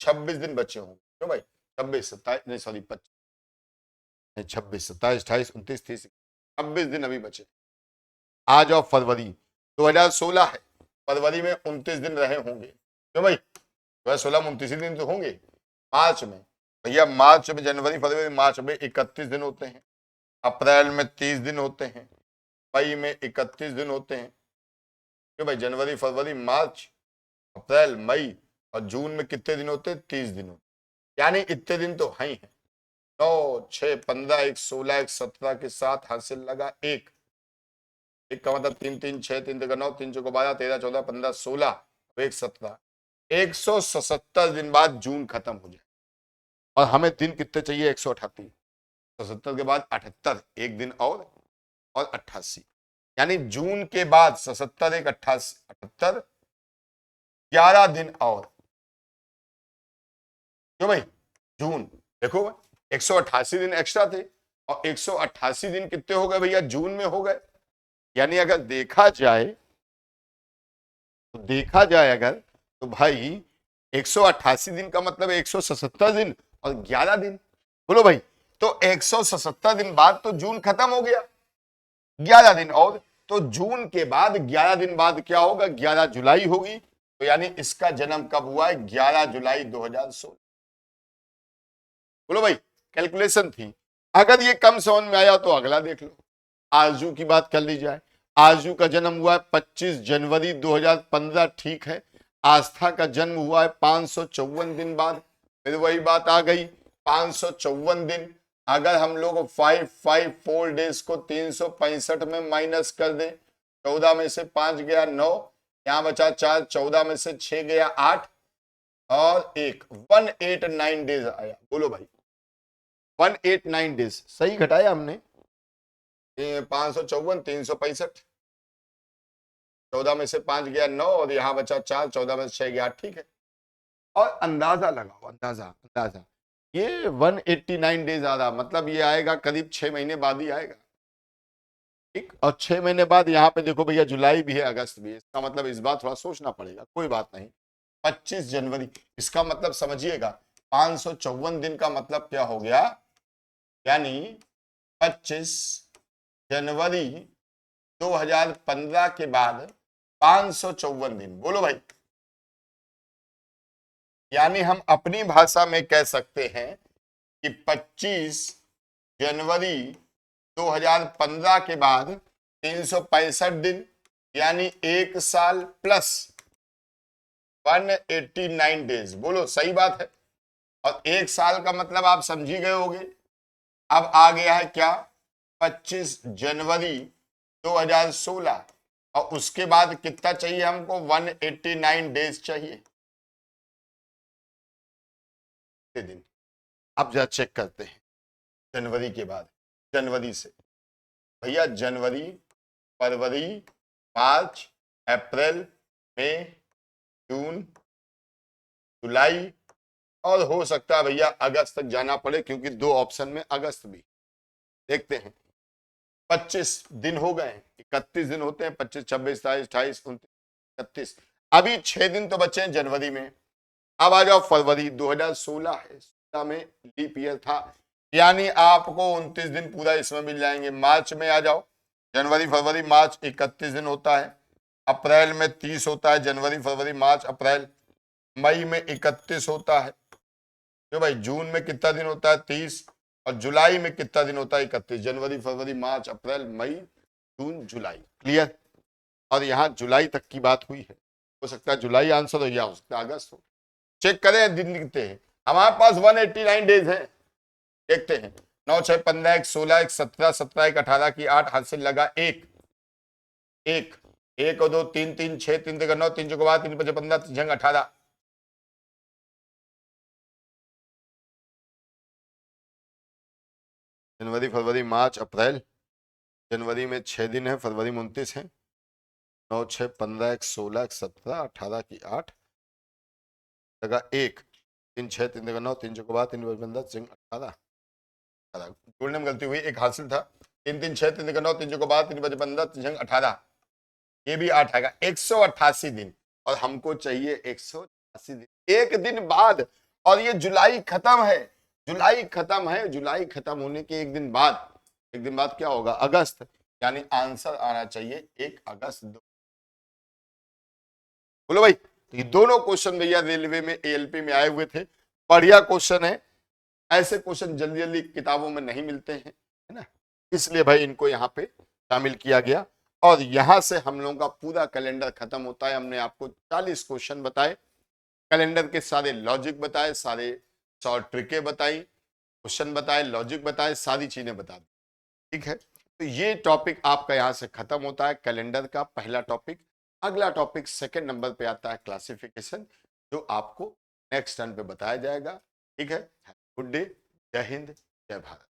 26 दिन बचे होंगे, क्यों भाई 26 27 नहीं सॉरी 25 26 27 28 29 30 26 दिन अभी बचे। आ जाओ फरवरी 2016 है, फरवरी में 29 दिन रहे होंगे क्यों भाई, 16 में 29 दिन तो होंगे। मार्च में भैया, मार्च में, जनवरी फरवरी मार्च में 31 दिन होते हैं, अप्रैल में 30 दिन होते हैं, मई में 31 दिन होते हैं क्यों भाई, जनवरी फरवरी मार्च अप्रैल मई और जून में कितने दिन होते हैं, 30 दिन होते हैं। यानी इतने दिन तो है ही है। 9, 6, 15, 1, 16, 1, 17 के साथ हासिल लगा एक का मतलब 3, 3, 6, 3 का 9, 3 चौको 12, 13, 14, 15, 16, 1, 17, 177 दिन बाद जून खत्म हो जाए। और हमें दिन कितने चाहिए, 138, 77 के बाद 78, एक दिन और 88, यानी जून के बाद 77, 1, 88, 78, 11 दिन और क्यों भाई, जून देखो 188 दिन एक्स्ट्रा थे और 188 दिन कितने हो गए भैया, जून में हो गए। यानी अगर देखा जाए अगर तो भाई 188 दिन का मतलब 177 दिन और 11 दिन, बोलो भाई, तो 177 दिन बाद तो जून खत्म हो गया, 11 दिन और, तो जून के बाद 11 दिन बाद क्या होगा, 11 जुलाई होगी। तो यानी इसका जन्म कब हुआ है, 11 जुलाई 2016। बोलो भाई, कैलकुलेशन थी। अगर ये कम समझ में आया तो अगला देख लो। आरजू की बात कर ली जाए, आरजू का जन्म हुआ है 25 जनवरी 2015, ठीक है। आस्था का जन्म हुआ है 554 दिन बाद, फिर वही बात आ गई 554 दिन। अगर हम लोग 554 डेज को 365 में माइनस कर दें, 14 में से 5 गया 9, यहां बचा 4, 14 में से 6 गया 8 और 1, 189 डेज आया। बोलो भाई, 189 डेज सही घटाया हमने, 554, 365, 14 में से 5 गया 9 और यहां बचा 4, 14 में से 6 गया, ठीक है। और अंदाजा लगाओ, अंदाजा ये 189 डेज आ रहा, मतलब ये आएगा करीब 6 महीने बाद ही आएगा, ठीक। और 6 महीने बाद यहाँ पे देखो भैया, जुलाई भी है, अगस्त भी है, इसका मतलब इस बार थोड़ा सोचना पड़ेगा, कोई बात नहीं। 25 जनवरी, इसका मतलब समझिएगा 554 दिन का मतलब क्या हो गया, यानी 25 जनवरी 2015 के बाद 554 दिन। बोलो भाई, यानी हम अपनी भाषा में कह सकते हैं कि 25 जनवरी 2015 के बाद 365 दिन, यानी 1 साल प्लस 189 डेज। बोलो सही बात है। और 1 साल का मतलब आप समझी गए होंगे। अब आ गया है क्या, 25 जनवरी 2016 और उसके बाद कितना चाहिए हमको, 189 डेज चाहिए दिन। अब जरा चेक करते हैं जनवरी के बाद, जनवरी से भैया, जनवरी फरवरी मार्च अप्रैल मई जून जुलाई और हो सकता है भैया अगस्त तक जाना पड़े, क्योंकि 2 ऑप्शन में अगस्त भी। देखते हैं, 25 दिन हो गए, 31 दिन होते हैं, 25, 26, 27, 28, 29, 31, अभी 6 दिन तो बचे हैं जनवरी में। अब आ जाओ फरवरी 2016 है, 16 में लीप ईयर था, यानी आपको 29 दिन पूरा इसमें मिल जाएंगे। मार्च में आ जाओ, जनवरी फरवरी मार्च 31 दिन होता है, अप्रैल में 30 होता है, जनवरी फरवरी मार्च अप्रैल, मई में 31 होता है क्यों भाई, जून में कितना दिन होता है, 30, और जुलाई में कितना दिन होता है, 31, जनवरी फरवरी मार्च अप्रैल मई जून जुलाई, क्लियर। और यहाँ जुलाई तक की बात हुई है, हो सकता है जुलाई आंसर हो या हो सकता है अगस्त हो। चेक करें दिन कितने हैं हमारे पास, 189 डेज है। देखते हैं, 9, 6, 15, 1, 16, 1, 17, 17, 1, 18 की 8 हासिल लगा एक और 2, 3, 3, 6, 3 का 9, 3 चौको 12, 3 5 15, 3 18, जनवरी फरवरी मार्च अप्रैल, जनवरी में 6 दिन है, फरवरी में 29 है, 9, 6, 15, 1, 16, 1, 17, 18 की 8 लगा 1, 3, 6, 3 का 9, 3 चौको 12, 3 15, 3 18, जोड़ने में गलती हुई, एक हासिल था, 3, 3, 6, 3 का 9, 3 चौको 12, 3 15, 3 18, ये भी 8 आएगा, 188 दिन। और हमको चाहिए 188 दिन, एक दिन बाद। और ये जुलाई खत्म है, जुलाई खत्म होने के एक दिन बाद क्या होगा, अगस्त, यानी आंसर आना चाहिए 1 अगस्त बोलो भाई। तो ये दोनों क्वेश्चन भैया रेलवे में एएलपी में आए हुए थे, बढ़िया क्वेश्चन है। ऐसे क्वेश्चन जल्दी जल्दी किताबों में नहीं मिलते हैं, है ना, इसलिए भाई इनको यहाँ पे शामिल किया गया। और यहां से हम लोगों का पूरा कैलेंडर खत्म होता है। हमने आपको 40 क्वेश्चन बताए, कैलेंडर के सारे लॉजिक बताए, सारे शॉर्ट ट्रिकें बताई, क्वेश्चन बताए, लॉजिक बताए, सारी चीजें बता दी। ठीक है, तो ये टॉपिक आपका यहां से खत्म होता है, कैलेंडर का पहला टॉपिक। अगला टॉपिक सेकंड नंबर पे आता है क्लासिफिकेशन, जो आपको नेक्स्ट टर्न पे बताया जाएगा। ठीक है, गुड डे, जय हिंद, जय भारत।